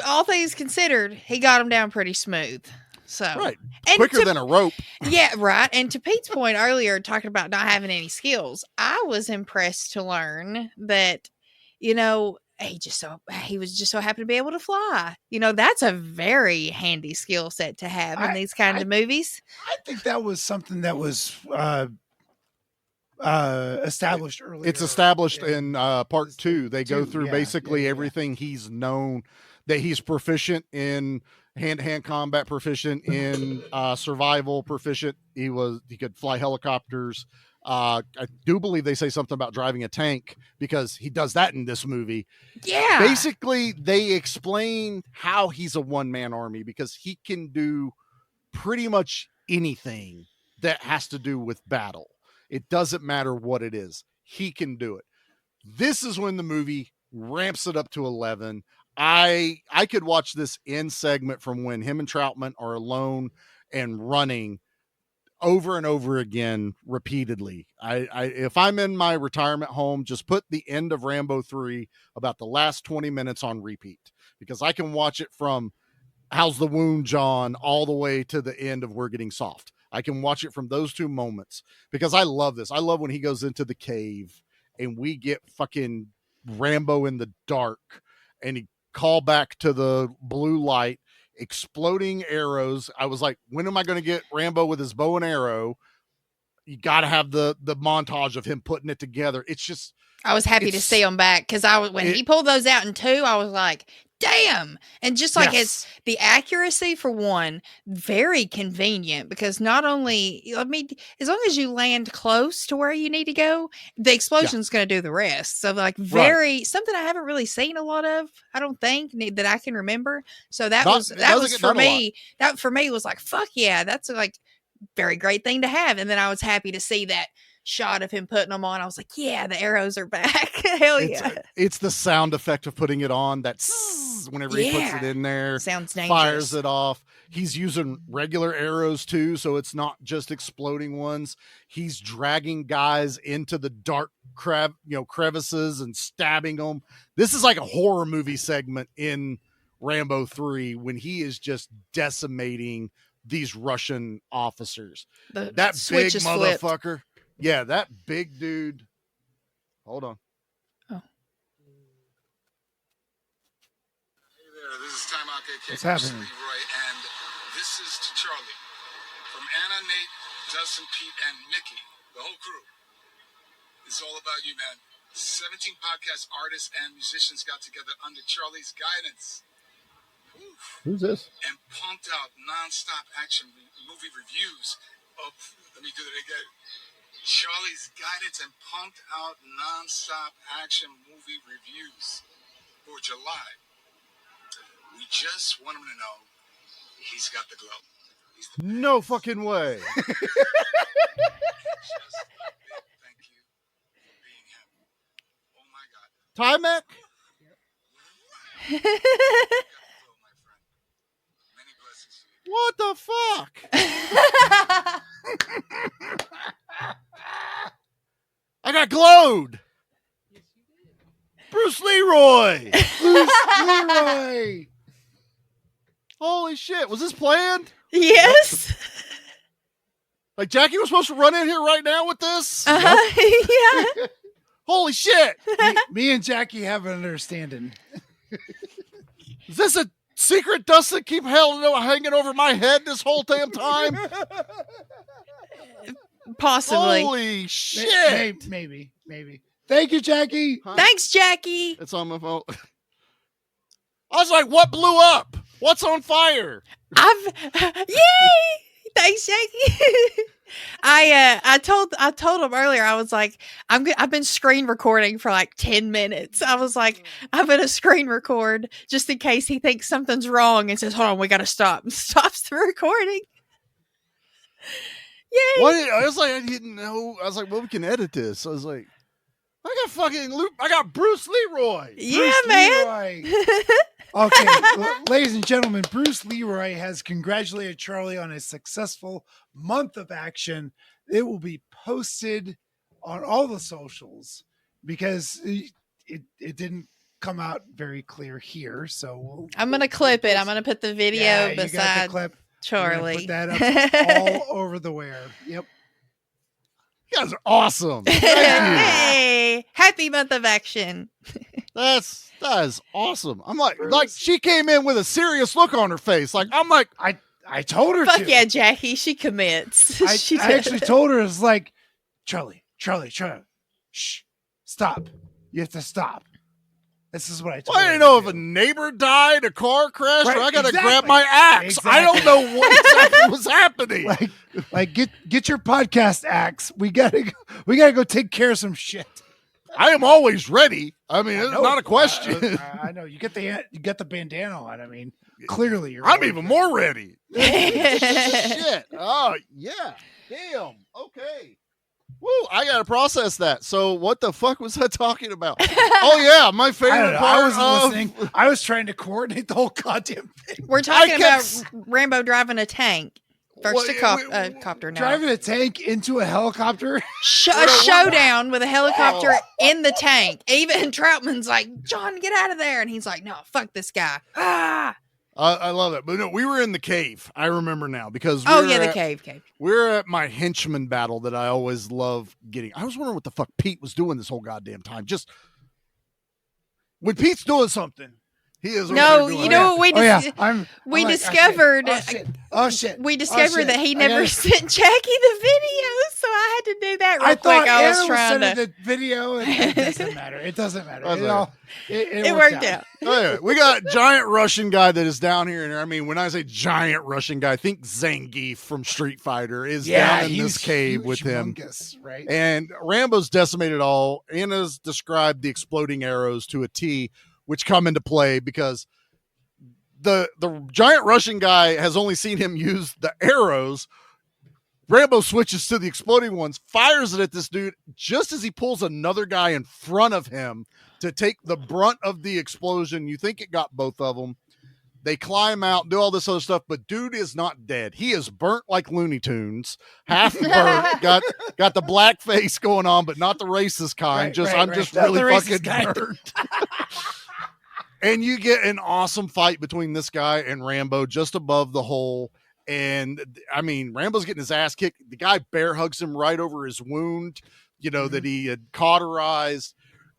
all things considered, he got him down pretty smooth. So right, and quicker than a rope. Yeah, right. And to Pete's point earlier, talking about not having any skills, I was impressed to learn that, he was just so happy to be able to fly. That's a very handy skill set to have in these kinds of movies. I think that was something that was established earlier. It's established in part 2. They go through basically everything he's known, that he's proficient in hand-to-hand combat, proficient in survival, proficient. He could fly helicopters. I do believe they say something about driving a tank because he does that in this movie. Yeah. Basically, they explain how he's a one-man army because he can do pretty much anything that has to do with battle. It doesn't matter what it is. He can do it. This is when the movie ramps it up to 11. I could watch this end segment from when him and Troutman are alone and running over and over again repeatedly. If I'm in my retirement home, just put the end of Rambo 3 about the last 20 minutes on repeat because I can watch it from how's the wound, John, all the way to the end of We're Getting Soft. I can watch it from those 2 moments because I love this. I love when he goes into the cave and we get fucking Rambo in the dark and he call back to the blue light, exploding arrows. I was like, when am I going to get Rambo with his bow and arrow? You got to have the montage of him putting it together. It's just, I was happy to see him back because when he pulled those out in 2, I was like, damn. And just like it's the accuracy for one, very convenient because not only, as long as you land close to where you need to go, the explosion's going to do the rest. So like something I haven't really seen a lot of, I don't think that I can remember. So that was for me, that for me was like, fuck yeah, that's like very great thing to have. And then I was happy to see that shot of him putting them on. I was like, yeah, the arrows are back. Hell yeah. It's the sound effect of putting it on. That's whenever he puts it in there, sounds dangerous. Fires it off. He's using regular arrows too, so it's not just exploding ones. He's dragging guys into the dark crevices and stabbing them. This is like a horror movie segment in Rambo 3 when he is just decimating these Russian officers. That big motherfucker. Flipped. Yeah, that big dude. Hold on. Oh. Hey there, this is Time Out KK. What's happening? Leroy, and this is to Charlie. From Anna, Nate, Dustin, Pete, and Nikki, the whole crew. It's all about you, man. 17 podcast artists and musicians got together under Charlie's guidance. Who's this? And pumped out non-stop action movie reviews of, let me do that again. Charlie's guidance and pumped out non-stop action movie reviews for July. We just want him to know he's got the glow. No fucking way. Just a big thank you for being him. Oh my God. Timex? Many blessings to you. What the fuck? I got glowed. Bruce Leroy. Bruce Leroy. Holy shit. Was this planned? Yes. Like Jackie was supposed to run in here right now with this? Yeah. Holy shit. Me and Jackie have an understanding. Is this a secret dust that keep hanging over my head this whole damn time? Possibly. Holy shit. Maybe. Thank you, Jackie. Thanks, Jackie. It's on my phone. I was like, what blew up? What's on fire? Yay! Thanks, Jackie. I told him earlier. I was like, I've been screen recording for like 10 minutes. I was like, I'm gonna screen record just in case he thinks something's wrong and says, "Hold on, we gotta stop." And stops the recording. Yay! What? I was like, I didn't know. I was like, well, we can edit this. I was like, I got Bruce Leroy. Yeah, Bruce man. Leroy. Okay, ladies and gentlemen, Bruce Leroy has congratulated Charlie on a successful month of action. It will be posted on all the socials because it didn't come out very clear here. So I'm gonna clip it. I'm gonna put the video you got the beside clip. Charlie. Put that up all over the where. Yep. You guys are awesome. Hey, happy month of action. That is awesome. I'm like she came in with a serious look on her face. Like I'm like I told her Fuck to. yeah, Jackie. She commits. I actually told her, it's like, Charlie, shh, stop. You have to stop. This is what I told I her. didn't know if a neighbor died, a car crashed, Right, or I gotta exactly. grab my axe. I don't know what exactly was happening. Like get your podcast axe. We gotta go take care of some shit. I am always ready. I mean, it's not a question. I know you get the bandana on. I mean, clearly you're. I'm even more ready. Shit. Oh yeah. Damn. Okay. Woo! I gotta process that. So, what the fuck was I talking about? Oh yeah, my favorite part. I wasn't listening. I was trying to coordinate the whole goddamn thing. We're talking about Rambo driving a tank versus a copter now. Driving a tank into a helicopter. A showdown with a helicopter in the tank. Even Troutman's like, John, get out of there. And he's like, no, fuck this guy. Ah. I love it. But no, we were in the cave. I remember now because the cave. We're at my henchman battle that I always love getting. I was wondering what the fuck Pete was doing this whole goddamn time. Just when Pete's doing something, he is. No, you know what we discovered. Oh shit! We discovered that he never sent Jackie the video, so I had to do that real quick. I was trying to the video. And it doesn't matter. It doesn't matter. It worked out. Oh, yeah. We got giant Russian guy that is down here. And I mean, when I say giant Russian guy, I think Zangief from Street Fighter is down in this cave with him. Right? And Rambo's decimated all. Anna's described the exploding arrows to a T, which come into play because the giant Russian guy has only seen him use the arrows. Rambo switches to the exploding ones, fires it at this dude just as he pulls another guy in front of him to take the brunt of the explosion. You think it got both of them. They climb out, do all this other stuff, but dude is not dead. He is burnt like Looney Tunes, half burnt, got the black face going on, but not the racist kind. I'm just really fucking burnt. And you get an awesome fight between this guy and Rambo just above the hole. And I mean, Rambo's getting his ass kicked. The guy bear hugs him right over his wound, that he had cauterized.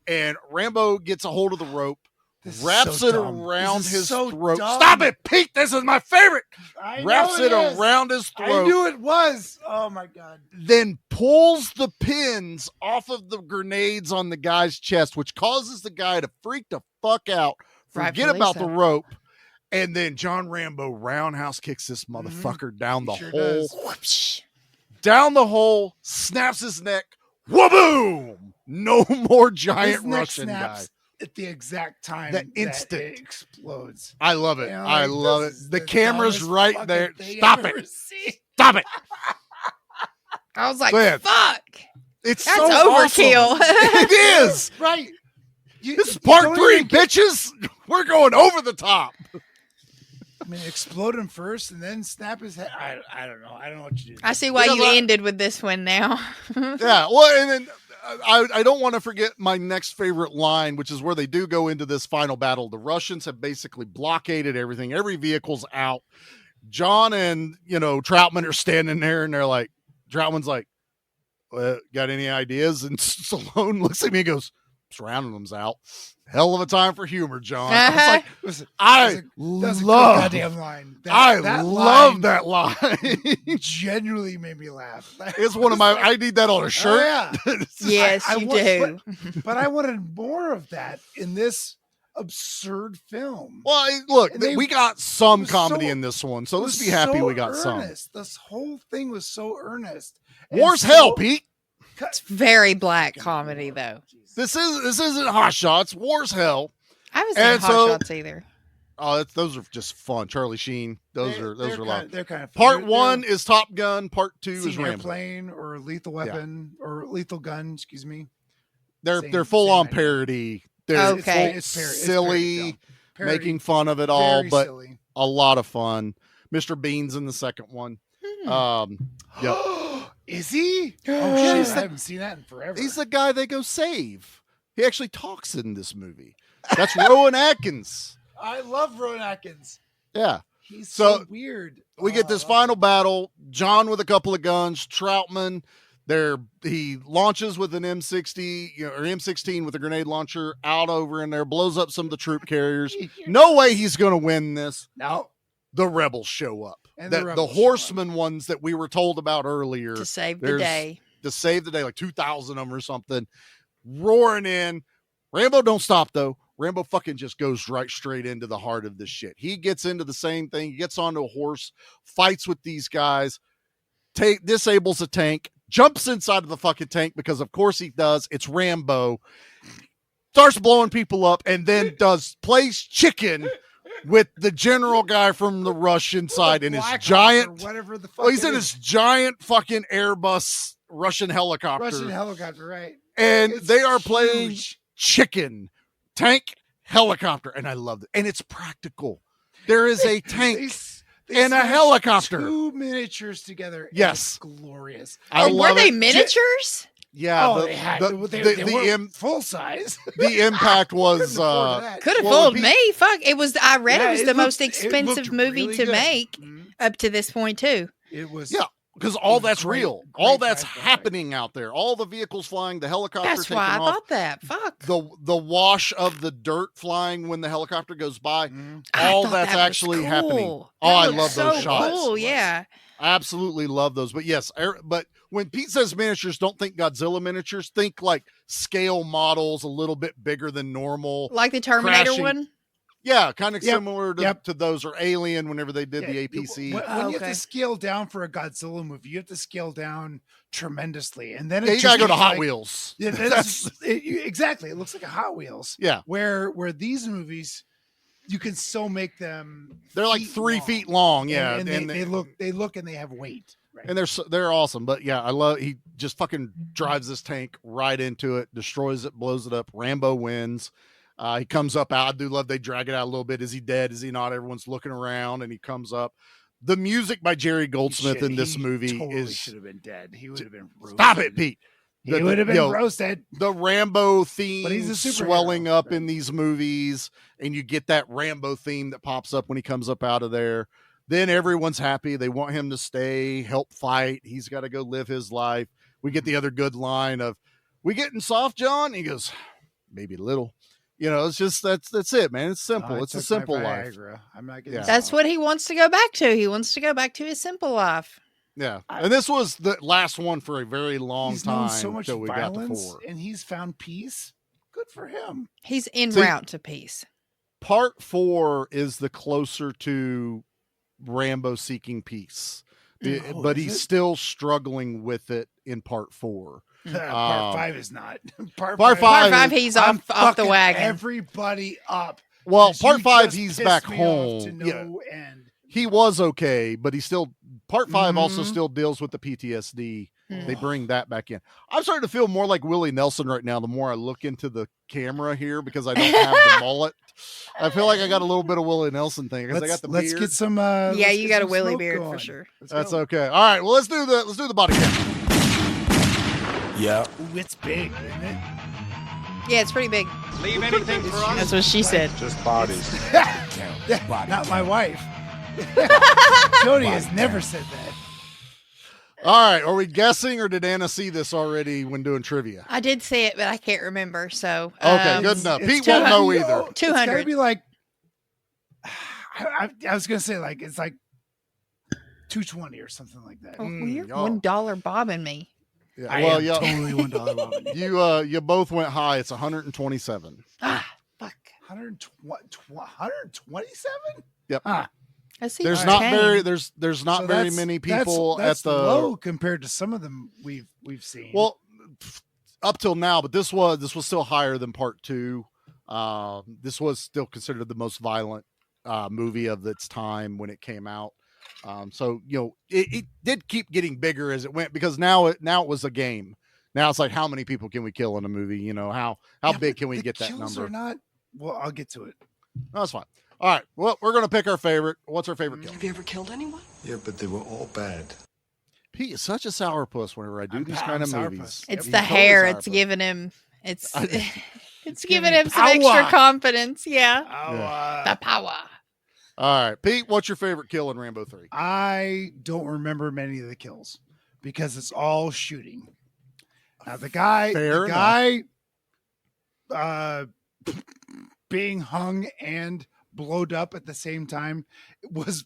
And Rambo gets a hold of the rope, wraps it around his throat. Dumb. Stop it, Pete. This is my favorite. Wraps it around his throat. I knew it was. Oh my God. Then pulls the pins off of the grenades on the guy's chest, which causes the guy to freak the fuck out, forget about the rope. And then John Rambo roundhouse kicks this motherfucker down the hole. Down the hole, snaps his neck. Wha-boom! No more giant Russian guy. At the exact time that instant it explodes. I love it. I love it. The camera's right there. Stop it. Stop it. I was like, fuck. That's so overkill. Awesome. It is. Right. This is part 3, bitches. We're going over the top. I mean, explode him first and then snap his head. I don't know. I don't know what you do. I see why you ended with this one now. Yeah. Well, and then I don't want to forget my next favorite line, which is where they do go into this final battle. The Russians have basically blockaded everything. Every vehicle's out. John and, Troutman are standing there, and they're like, Troutman's like, got any ideas? And Stallone looks at me and goes, surrounding them's out. Hell of a time for humor, John. I was like, listen, that's a good goddamn line. I love that line. Genuinely made me laugh. It's one of my. I need that on a shirt. Oh, yeah. Yes, you do. But I wanted more of that in this absurd film. Well, look, we got some comedy in this one, so let's be happy we got some. This whole thing was so earnest. War's hell, Pete. It's very black comedy, though. This isn't Hot Shots. War's hell. I haven't seen Hot Shots either. Oh, those are just fun. Charlie Sheen. Those are a lot. They're kind of fun. Part 1 is Top Gun. Part 2 is Rambo. Airplane or Lethal Weapon or Lethal Gun. Excuse me. They're full on parody. They're it's silly, making fun of it all, but silly. A lot of fun. Mr. Bean's in the second one. Yep. Is he? Oh shit! I haven't seen that in forever. He's the guy they go save. He actually talks in this movie. That's Rowan Atkins. I love Rowan Atkins. Yeah. He's so weird. We get this final battle. John with a couple of guns. Troutman. He launches with an M60 or M16 with a grenade launcher out over in there, blows up some of the troop carriers. No way he's going to win this. No. The rebels show up. And the horsemen ones that we were told about earlier. To save the day. To save the day, like 2,000 of them or something. Roaring in. Rambo don't stop, though. Rambo fucking just goes right straight into the heart of this shit. He gets into the same thing. He gets onto a horse, fights with these guys, disables a tank, jumps inside of the fucking tank because of course he does. It's Rambo. Starts blowing people up and then plays chicken with the general guy from the Russian side in his giant, whatever the fuck. He's in his giant fucking Airbus Russian helicopter. Right? And It's they are huge. playing chicken, tank, helicopter, and I love it. And it's practical. There is a tank and a helicopter. 2 miniatures together. Yes, glorious. Were they miniatures? Yeah, they weren't full size. The impact was could have fooled me. Fuck, it was. I read it was the most it expensive looked movie really to good. make up to this point too. It was. Yeah, because all that's great- real. great All that's drive-by. happening out there. All the vehicles flying, the helicopter That's taking why I off. thought that. Fuck. The wash of the dirt flying when the helicopter goes by. I All thought that's that was actually happening. cool. Oh, That I looked love those so shots. Cool, yeah. I absolutely love those. But yes, but when Pete says miniatures, don't think Godzilla miniatures. Think like scale models, a little bit bigger than normal. Like the Terminator crashing. one. Yeah, kind of Yep, similar to those, or Alien whenever they did the Yeah, APC. When you have Okay. to scale down for a Godzilla movie, you have to scale down tremendously, and then Yeah, it you just gotta go to looks Hot like- Wheels. Yeah, exactly. It looks like a Hot Wheels. Yeah. Where these movies, you can still make them. They're like 3 long. feet long. Yeah, and they look and they have weight. Right? and they're awesome. But yeah, I love. He just fucking drives this tank right into it, destroys it, blows it up. Rambo wins. He comes up out. I do love they drag it out a little bit. Is he dead? Is he not? Everyone's looking around, and he comes up. The music by Jerry Goldsmith in this movie totally should have been dead. He would have been roasted. Stop it, Pete. He would have been roasted. The Rambo theme But he's a superhero, swelling up in these movies, and you get that Rambo theme that pops up when he comes up out of there. Then everyone's happy. They want him to stay, help fight. He's got to go live his life. We get the other good line of, "We getting soft, John?" He goes, "Maybe a little." It's just that's it, man. It's simple. It's a simple life. I'm not getting. That's what he wants to go back to. He wants to go back to his simple life. Yeah, and this was the last one for a very long He's time. known so much till we got to violence, 4. and he's found peace. Good for him. He's en See- route to peace. Part 4 is the closer to Rambo seeking peace, Oh, but is he's it? still struggling with it in part 4. Part 5 is not. Part Part 5, he's I'm off the fucking wagon. Everybody up. Well, 'Cause part you 5, just he's pissed back me home. off to no end. He was okay, but he still. Part 5 also Mhm. still deals with the PTSD. Hmm. They bring that back in. I'm starting to feel more like Willie Nelson right now. The more I look into the camera here, because I don't have the mullet, I feel like I got a little bit of Willie Nelson thing because I got the Let's beard. get some. Yeah, let's you get got a some Willie smoke beard going. for sure. Let's That's go. okay. All right, well let's do the body count. Yeah. Ooh, it's big, isn't it? Yeah, it's pretty big. Leave anything for us. That's what she said. Just bodies. Not my wife. Jody has never said that. All right. Are we guessing, or did Anna see this already when doing trivia? I did see it, but I can't remember. So Okay, good enough. It's Pete won't know either. It's gotta 200. be like. I was gonna say like it's like 220 or something like that. Oh, well, you're y'all. $1 bobbing me. Yeah. I Well, am yeah. totally $1 Robin. You both went high. It's 127. Ah, fuck. 127? Yep. Ah, Let's see. There's if not it's very changed. there's not so very that's- many people that's at the low compared to some of them we've seen. well up till now, but this was still higher than part 2. This was still considered the most violent movie of its time when it came out. So it did keep getting bigger as it went, because now it was a game. Now it's like, how many people can we kill in a movie? How big can we get that kills number? Are not. Well, I'll get to it. No, that's fine. All right. Well, we're gonna pick our favorite. What's our favorite kill? Have you ever killed anyone? Yeah, but they were all bad. Pete is such a sourpuss whenever I do these kind of movies. It's He's the totally hair. It's sourpuss. giving him. It's it's giving giving him some power. extra confidence. Yeah. Yeah. The power. All right, Pete. What's your favorite kill in Rambo 3? I don't remember many of the kills because it's all shooting. Now the guy, Fair being hung and blowed up at the same time was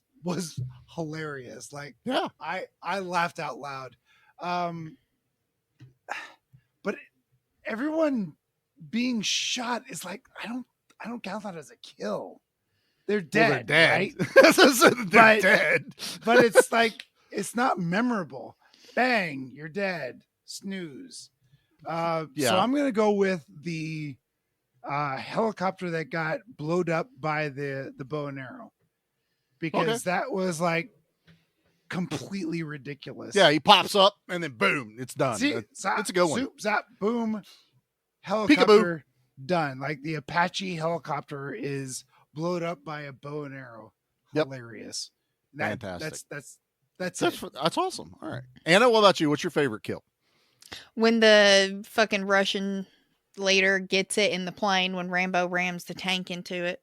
hilarious. Like, Yeah. I laughed out loud. But everyone being shot is like, I don't count that as a kill. They're dead, Well, they're dead. right? They're dead. But it's like, it's not memorable. Bang, you're dead. Snooze. So I'm gonna go with the helicopter that got blowed up by the bow and arrow, because that was like completely ridiculous. Yeah, he pops up and then boom, it's done. See, It's zap, a good one. Zoop, zap, boom, helicopter done. Like the Apache helicopter is blowed up by a bow and arrow. Yep. Hilarious. Fantastic. That's it. That's awesome. All right, Anna, what about you? What's your favorite kill? When the fucking Russian leader gets it in the plane, when Rambo rams the tank into it.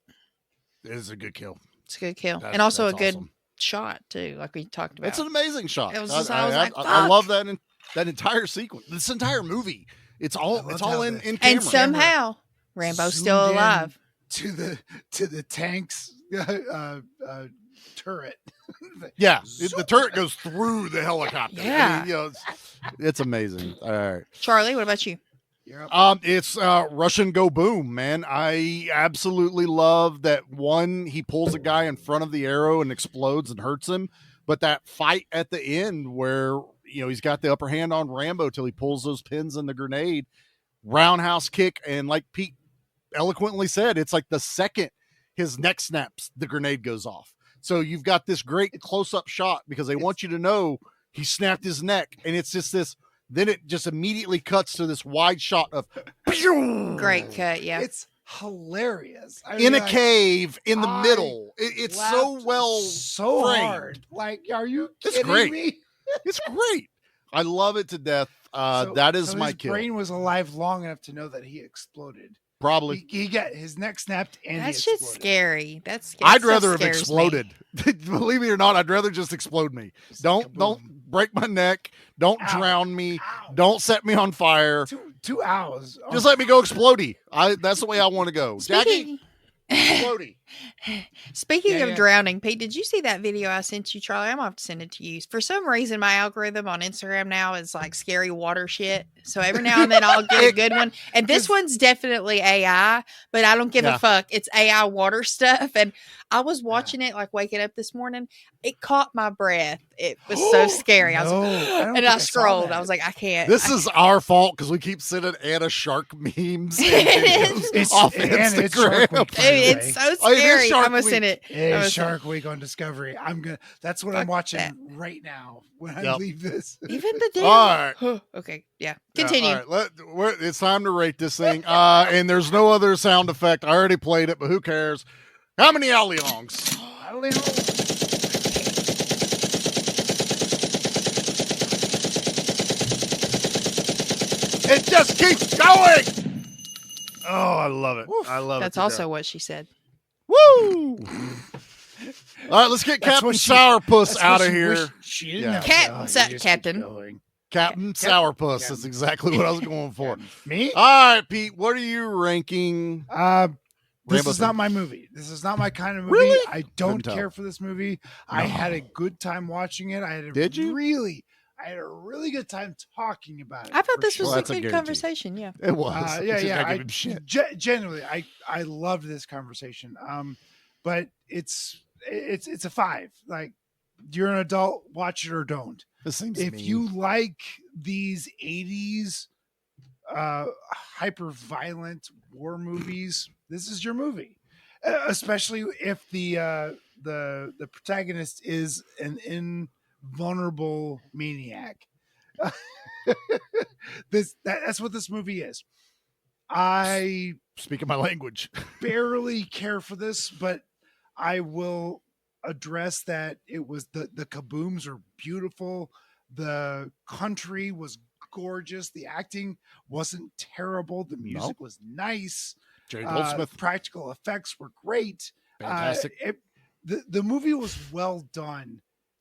It is a good kill. It's a good kill. That's- And also a that's good awesome. shot, too, like we talked about. It's an amazing shot. It was just, I was like, I love fuck. that entire sequence. This entire movie. It's all love it's all how in the- camera. And somehow, Rambo's still Zoomed in alive. to the tank's turret. Yeah, the turret goes through the helicopter. Yeah. It's amazing. All right. Charlie, what about you? You're up. It's Russian go boom, man. I absolutely love that one. He pulls a guy in front of the arrow and explodes and hurts him. But that fight at the end where, he's got the upper hand on Rambo till he pulls those pins in the grenade, roundhouse kick. And like Pete eloquently said, it's like the second his neck snaps, the grenade goes off. So you've got this great close-up shot because they want you to know he snapped his neck. And it's just this, then it just immediately cuts to this wide shot of Great cut, yeah. It's hilarious. I in mean, a like, cave in the I middle. It's so laughed well so framed. hard. Like, are you It's kidding great. me? It's great. I love it to death. So- That is so my his kill. brain was alive long enough to know that he exploded. Probably. He got his neck snapped and That's he just exploded. scary. That's I'd that rather have scares me. exploded. Believe me or not, I'd rather just explode me. Don't break my neck. Don't Ow. drown me. Ow. Don't set me on fire. 2 hours. Just let me go explodey. That's the way I want to go. Jackie, explodey. Speaking Yeah, of yeah. drowning, Pete, did you see that video I sent you, Charlie? I'm gonna have to send it to you. For some reason, my algorithm on Instagram now is like scary water shit. So every now and then I'll get a good one. And this one's definitely AI, but I don't give Yeah. a fuck. It's AI water stuff. And I was watching it like waking up this morning. It caught my breath. It was so scary. I was No, I don't and think I I saw scrolled. that. I was like, I can't. This is our fault because we keep sending Anna shark memes. And videos It's- off and it's Instagram. Shark Week, by the It's way. so Oh, it is scary. Shark I'm gonna send Week. it. It I'm gonna is send- Shark Week on Discovery. That's what I'm Fuck watching that. right now when I Yep. leave this. Even the damn. All right. Okay, yeah. Yeah, Continue. all right, it's time to rate this thing. And there's no other sound effect. I already played it, but who cares? How many alley-longs? I don't know. It just keeps going. Oh, I love it. I love it. That's also what she said. Woo! All right, let's get Captain Sourpuss out of here. She didn't have Captain. Captain Sourpuss. That's exactly what I was going for. Me? All right, Pete. What are you ranking? This is not my movie. This is not my kind of movie. Really? I don't care for this movie. No. I had a good time watching it. I had a really good time talking about it. I thought this was a good conversation. Yeah, it was. Genuinely, I loved this conversation. But it's a 5. Like, you're an adult, watch it or don't. This seems if mean. you like these 80s hyper violent war movies, this is your movie. Especially if the protagonist is an invulnerable maniac. That's what this movie is. I speak my language. Barely care for this, but I will address that it was the kabooms are beautiful. The country was gorgeous. The acting wasn't terrible. The music was nice. Jerry Goldsmith. Practical effects were great. Fantastic. The movie was well done.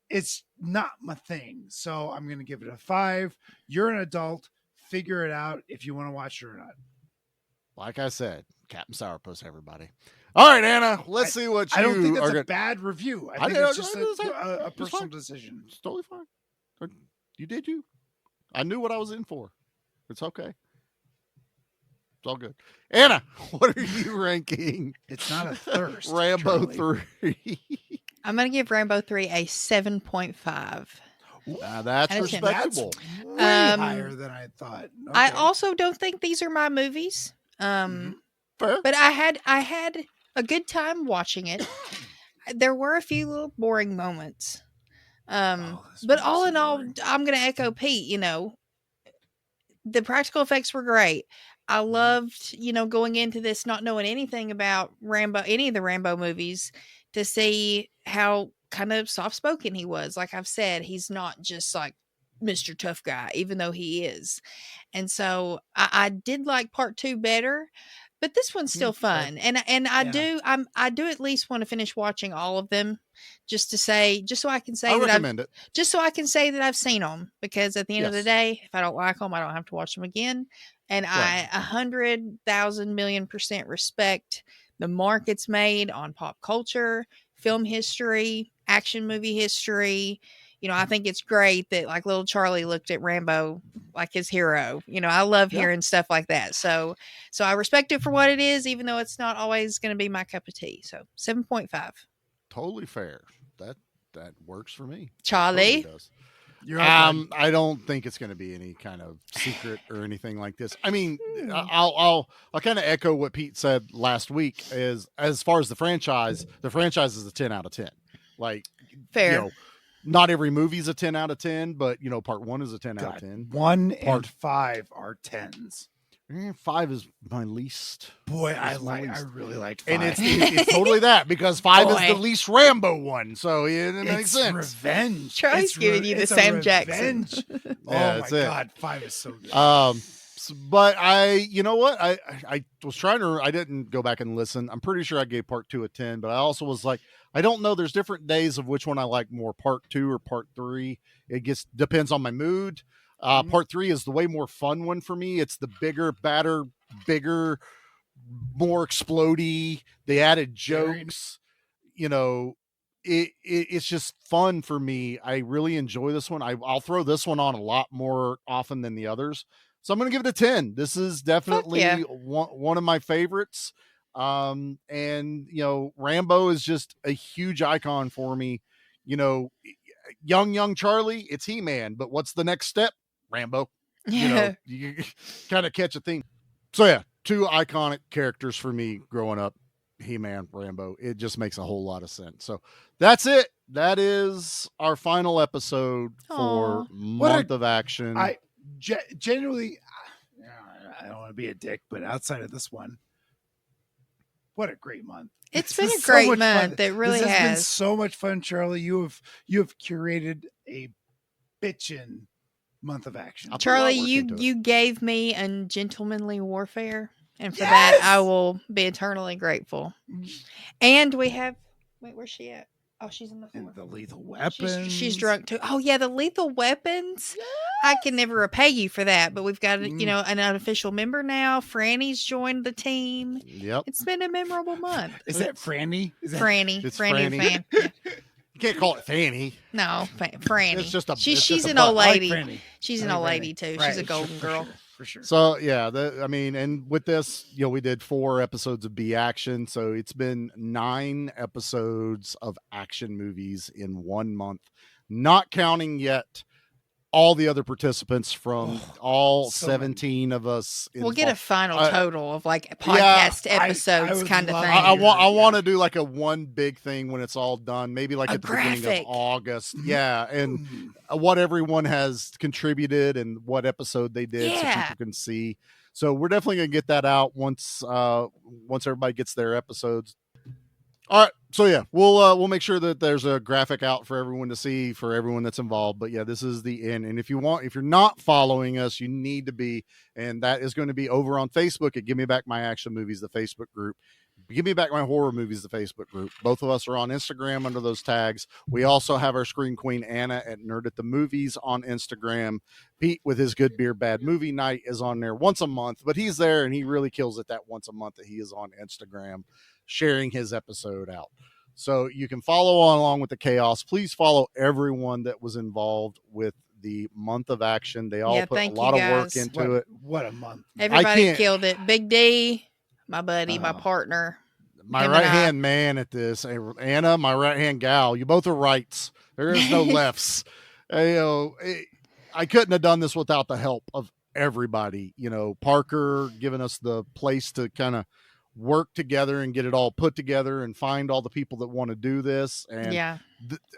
It's not my thing, so I'm going to give it a 5. You're an adult. Figure it out if you want to watch it or not. Like I said, Captain Sourpuss, everybody. All right, Anna, let's see what you I don't think that's are a bad review. I think it's just a personal decision. It's totally fine. You did you. I knew what I was in for. It's okay. It's all good. Anna, what are you ranking? It's not a thirst. Rambo Charlie. 3. I'm going to give Rambo 3 a 7.5. That's respectable. That's way higher than I thought. Okay. I also don't think these are my movies. But I had a good time watching it. There were a few little boring moments. But all in all, I'm going to echo Pete, the practical effects were great. I loved, going into this, not knowing anything about any of the Rambo movies, to see how kind of soft-spoken he was. Like I've said, he's not just like Mr. Tough Guy, even though he is. And so I did like part 2 better, but this one's still fun. And I do at least want to finish watching all of them just so I can say that I've seen them, because at the end of the day, if I don't like them, I don't have to watch them again. And I 100,000 million% respect the mark it's made on pop culture, film history, action movie history. I think it's great that like little Charlie looked at Rambo like his hero. I love hearing stuff like that. So I respect it for what it is, even though it's not always going to be my cup of tea. So 7.5. Totally fair. That works for me. Charlie. I don't think it's going to be any kind of secret or anything like this. I mean, I'll kind of echo what Pete said last week. Is as far as the franchise is a 10 out of 10. Like, fair. Not every movie's a 10 out of 10, but part 1 is a 10 out of 10. 1 and 5 are 10s. 5 is my least. Boy, I really liked 5. And it's totally that, because 5 is the least Rambo one. So it makes sense. Revenge. Charlie's giving you the Sam Jackson. Oh my God, 5 is so good. But you know what? I was trying to. I didn't go back and listen. I'm pretty sure I gave part 2 a 10, but I also was like, I don't know. There's different days of which one I like more, part 2 or part 3. It depends on my mood. Part 3 is the way more fun one for me. It's the bigger, more explodey. They added jokes. It's just fun for me. I really enjoy this one. I'll throw this one on a lot more often than the others. So I'm going to give it a 10. This is definitely one of my favorites. And Rambo is just a huge icon for me. Young Charlie, it's He-Man, but what's the next step? Rambo. You kind of catch a theme. So yeah, 2 iconic characters for me growing up, He-Man, Rambo. It just makes a whole lot of sense. So that's it. That is our final episode for Month of Action. Generally, I don't want to be a dick, but outside of this one, what a great month. It's been a great month. It really has has been so much fun, Charlie. You have curated a bitchin' month of action. Charlie, you gave me Ungentlemanly Warfare, and for that I will be eternally grateful. And we have where's she at? Oh, she's in the floor. And the Lethal Weapons. She's drunk too. Oh yeah, the Lethal Weapons. Yes. I can never repay you for that, but we've got an unofficial member now. Franny's joined the team. Yep, it's been a memorable month. Is that Franny? Franny? It's Franny. The fan. Yeah. You can't call it Fanny. No, Franny. It's just a. She's an old lady. Like she's an old lady too. Right. She's a golden girl. For sure. So yeah, and with this, we did 4 episodes of B Action, so it's been 9 episodes of action movies in 1 month, not counting yet all the other participants from all 17 of us. We'll get a final total of like podcast episodes kind of thing. I want to do like a one big thing when it's all done, maybe like at the beginning of August. Yeah, and what everyone has contributed and what episode they did so people can see. So we're definitely going to get that out once everybody gets their episodes. All right, so yeah, we'll make sure that there's a graphic out for everyone to see, for everyone that's involved. But yeah, this is the end. And if you're not following us, you need to be, and that is going to be over on Facebook at Give Me Back My Action Movies, the Facebook group. Give Me Back My Horror Movies, the Facebook group. Both of us are on Instagram under those tags. We also have our Screen Queen Anna at Nerd at the Movies on Instagram. Pete with his Good Beer Bad Movie Night is on there once a month, but he's there and he really kills it that once a month that he is on Instagram sharing his episode out. So you can follow along with the chaos. Please follow everyone that was involved with the month of action. They all put a lot of work into it. What a month. Everybody killed it. Big D, my buddy, my partner. My right-hand man at this. Anna, my right-hand gal. You both are rights. There is no lefts. I couldn't have done this without the help of everybody. Parker giving us the place to kind of work together and get it all put together and find all the people that want to do this, and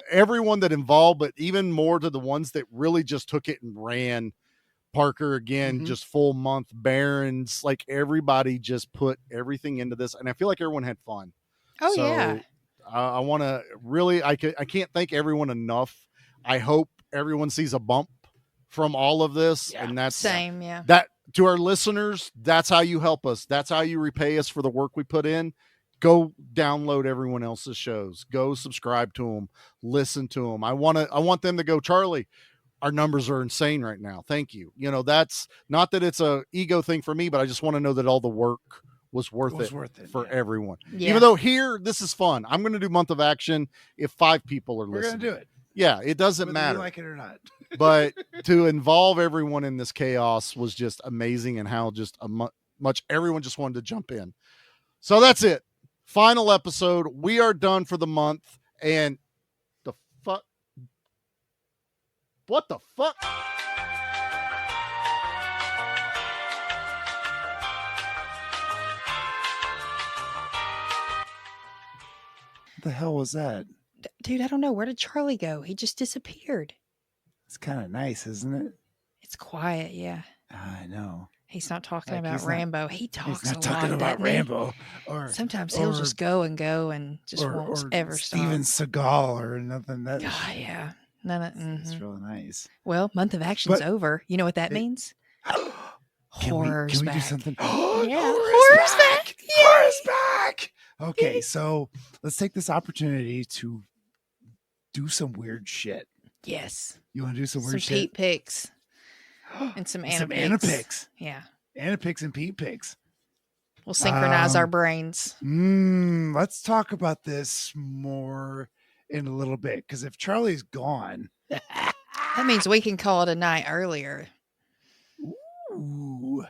everyone that involved, but even more to the ones that really just took it and ran. Parker again, just full month. Barons, like everybody just put everything into this, and I feel like everyone had fun. I want to really, I can't thank everyone enough. I hope everyone sees a bump from all of this, and that's that. To our listeners, that's how you help us. That's how you repay us for the work we put in. Go download everyone else's shows. Go subscribe to them. Listen to them. I want them to go, Charlie, our numbers are insane right now. Thank you. That's not that it's a ego thing for me, but I just want to know that all the work was worth it for everyone. Yeah. Even though here, this is fun. I'm going to do month of action if 5 people are listening. We're going to do it. Yeah, it doesn't matter. You like it or not. But to involve everyone in this chaos was just amazing, and how just much everyone just wanted to jump in. So that's it. Final episode. We are done for the month. And the fuck? What the fuck? What the hell was that? Dude, I don't know. Where did Charlie go? He just disappeared. It's kind of nice, isn't it? It's quiet, yeah. I know. He's not talking about Rambo. He talks he's not talking about Rambo. Or sometimes he'll just go and just won't ever stop. Steven Seagal or nothing. That yeah. It's really nice. Well, month of action's over. You know what that means? Horror's can we back. Do something? Horror's back. Horror's back. Okay, so let's take this opportunity to do some weird shit. Yes. You want to do some weird shit? Some Pete pics. And some Anna pics. Yeah. Anna pics and Pete pics. We'll synchronize our brains. Let's talk about this more in a little bit, because if Charlie's gone, that means we can call it a night earlier. Ooh.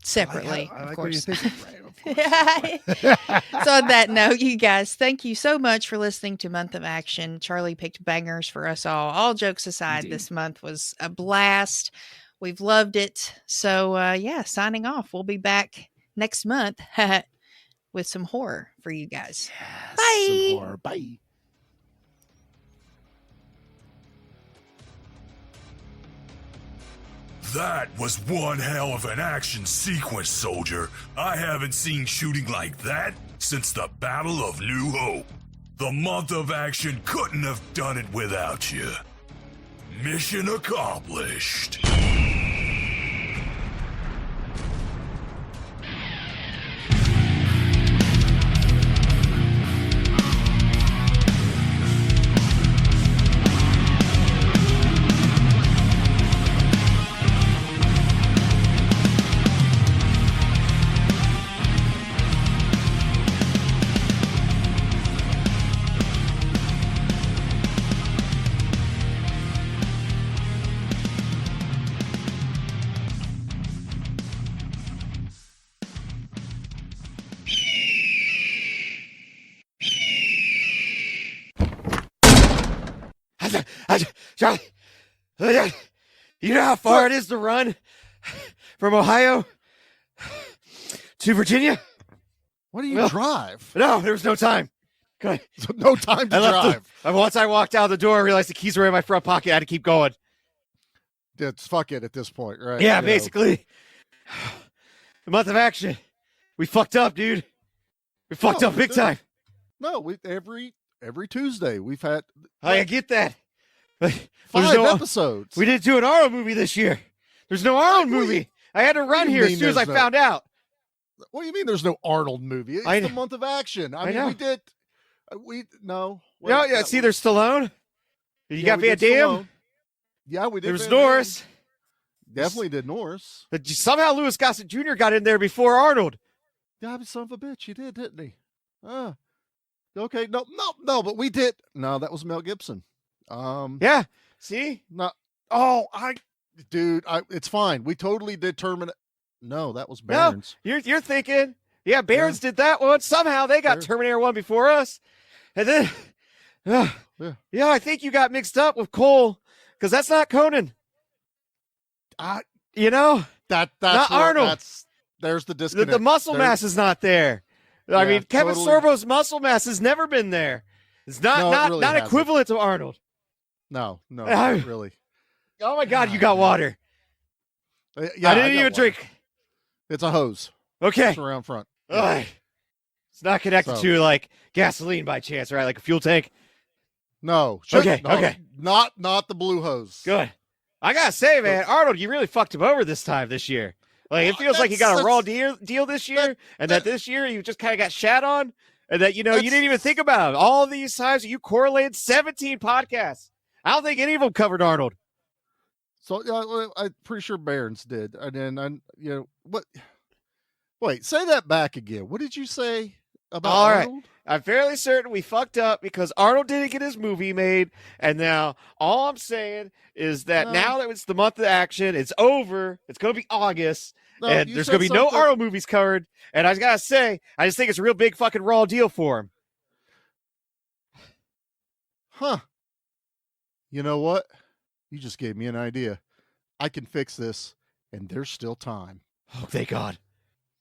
Separately, I like of course. What you're thinking, right? Of course. So on that note, you guys, thank you so much for listening to Month of Action. Charlie picked bangers for us all. All jokes aside, This month was a blast. We've loved it. So signing off. We'll be back next month with some horror for you guys. Yes, bye. Some horror. Bye. That was one hell of an action sequence, soldier. I haven't seen shooting like that since the Battle of New Hope. The month of action couldn't have done it without you. Mission accomplished. Charlie, you know how far it is to run from Ohio to Virginia? What do you drive? No, there was no time. No time to drive. Once I walked out the door, I realized the keys were in my front pocket. I had to keep going. It's fuck it at this point, right? Yeah, basically. The month of action. We fucked up, dude. We fucked up big time. No, we every Tuesday we've had. I get that. 5 episodes. We didn't do an Arnold movie this year. There's no Arnold movie. I had to run here as soon as I found out. What do you mean there's no Arnold movie? It's the month of action. I mean, know. we did. No. No, yeah. See, there's Stallone. You got Van Damme. Yeah, we did. There was Norris. Definitely did Norris. But somehow Louis Gossett Jr. got in there before Arnold. Yeah, son of a bitch, he did, didn't he? Okay, no, but we did. No, that was Mel Gibson. Yeah. See? No. It's fine. We totally did Terminator. No, that was Barron's. No, you're thinking. Yeah, Barron's did that one. Somehow they got Terminator 1 before us. And then, yeah, I think you got mixed up with Cole because that's not Conan. That's not Arnold. There's the disconnect. The muscle mass is not there. I mean, Kevin Sorbo's muscle mass has never been there. It's not equivalent to Arnold. No, not really. Oh my God, you got water. Yeah, I didn't even drink. It's a hose. Okay. It's around front. Yeah. It's not connected to like gasoline by chance, right? Like a fuel tank. No. Okay. Not the blue hose. Good. I gotta say, man, Arnold, you really fucked him over this year. Like it feels like you got a raw deal this year, and that this year you just kind of got shat on, and that you didn't even think about it. All these times that you correlated 17 podcasts. I don't think any of them covered Arnold. So I'm pretty sure Barron's did, and then what? Wait, say that back again. What did you say about Arnold? Right. I'm fairly certain we fucked up because Arnold didn't get his movie made, and now all I'm saying is that now that it's the month of action, it's over. It's going to be August, and there's going to be no Arnold movies covered. And I gotta say, I just think it's a real big fucking raw deal for him. Huh? You know what? You just gave me an idea. I can fix this, and there's still time. Oh, thank God.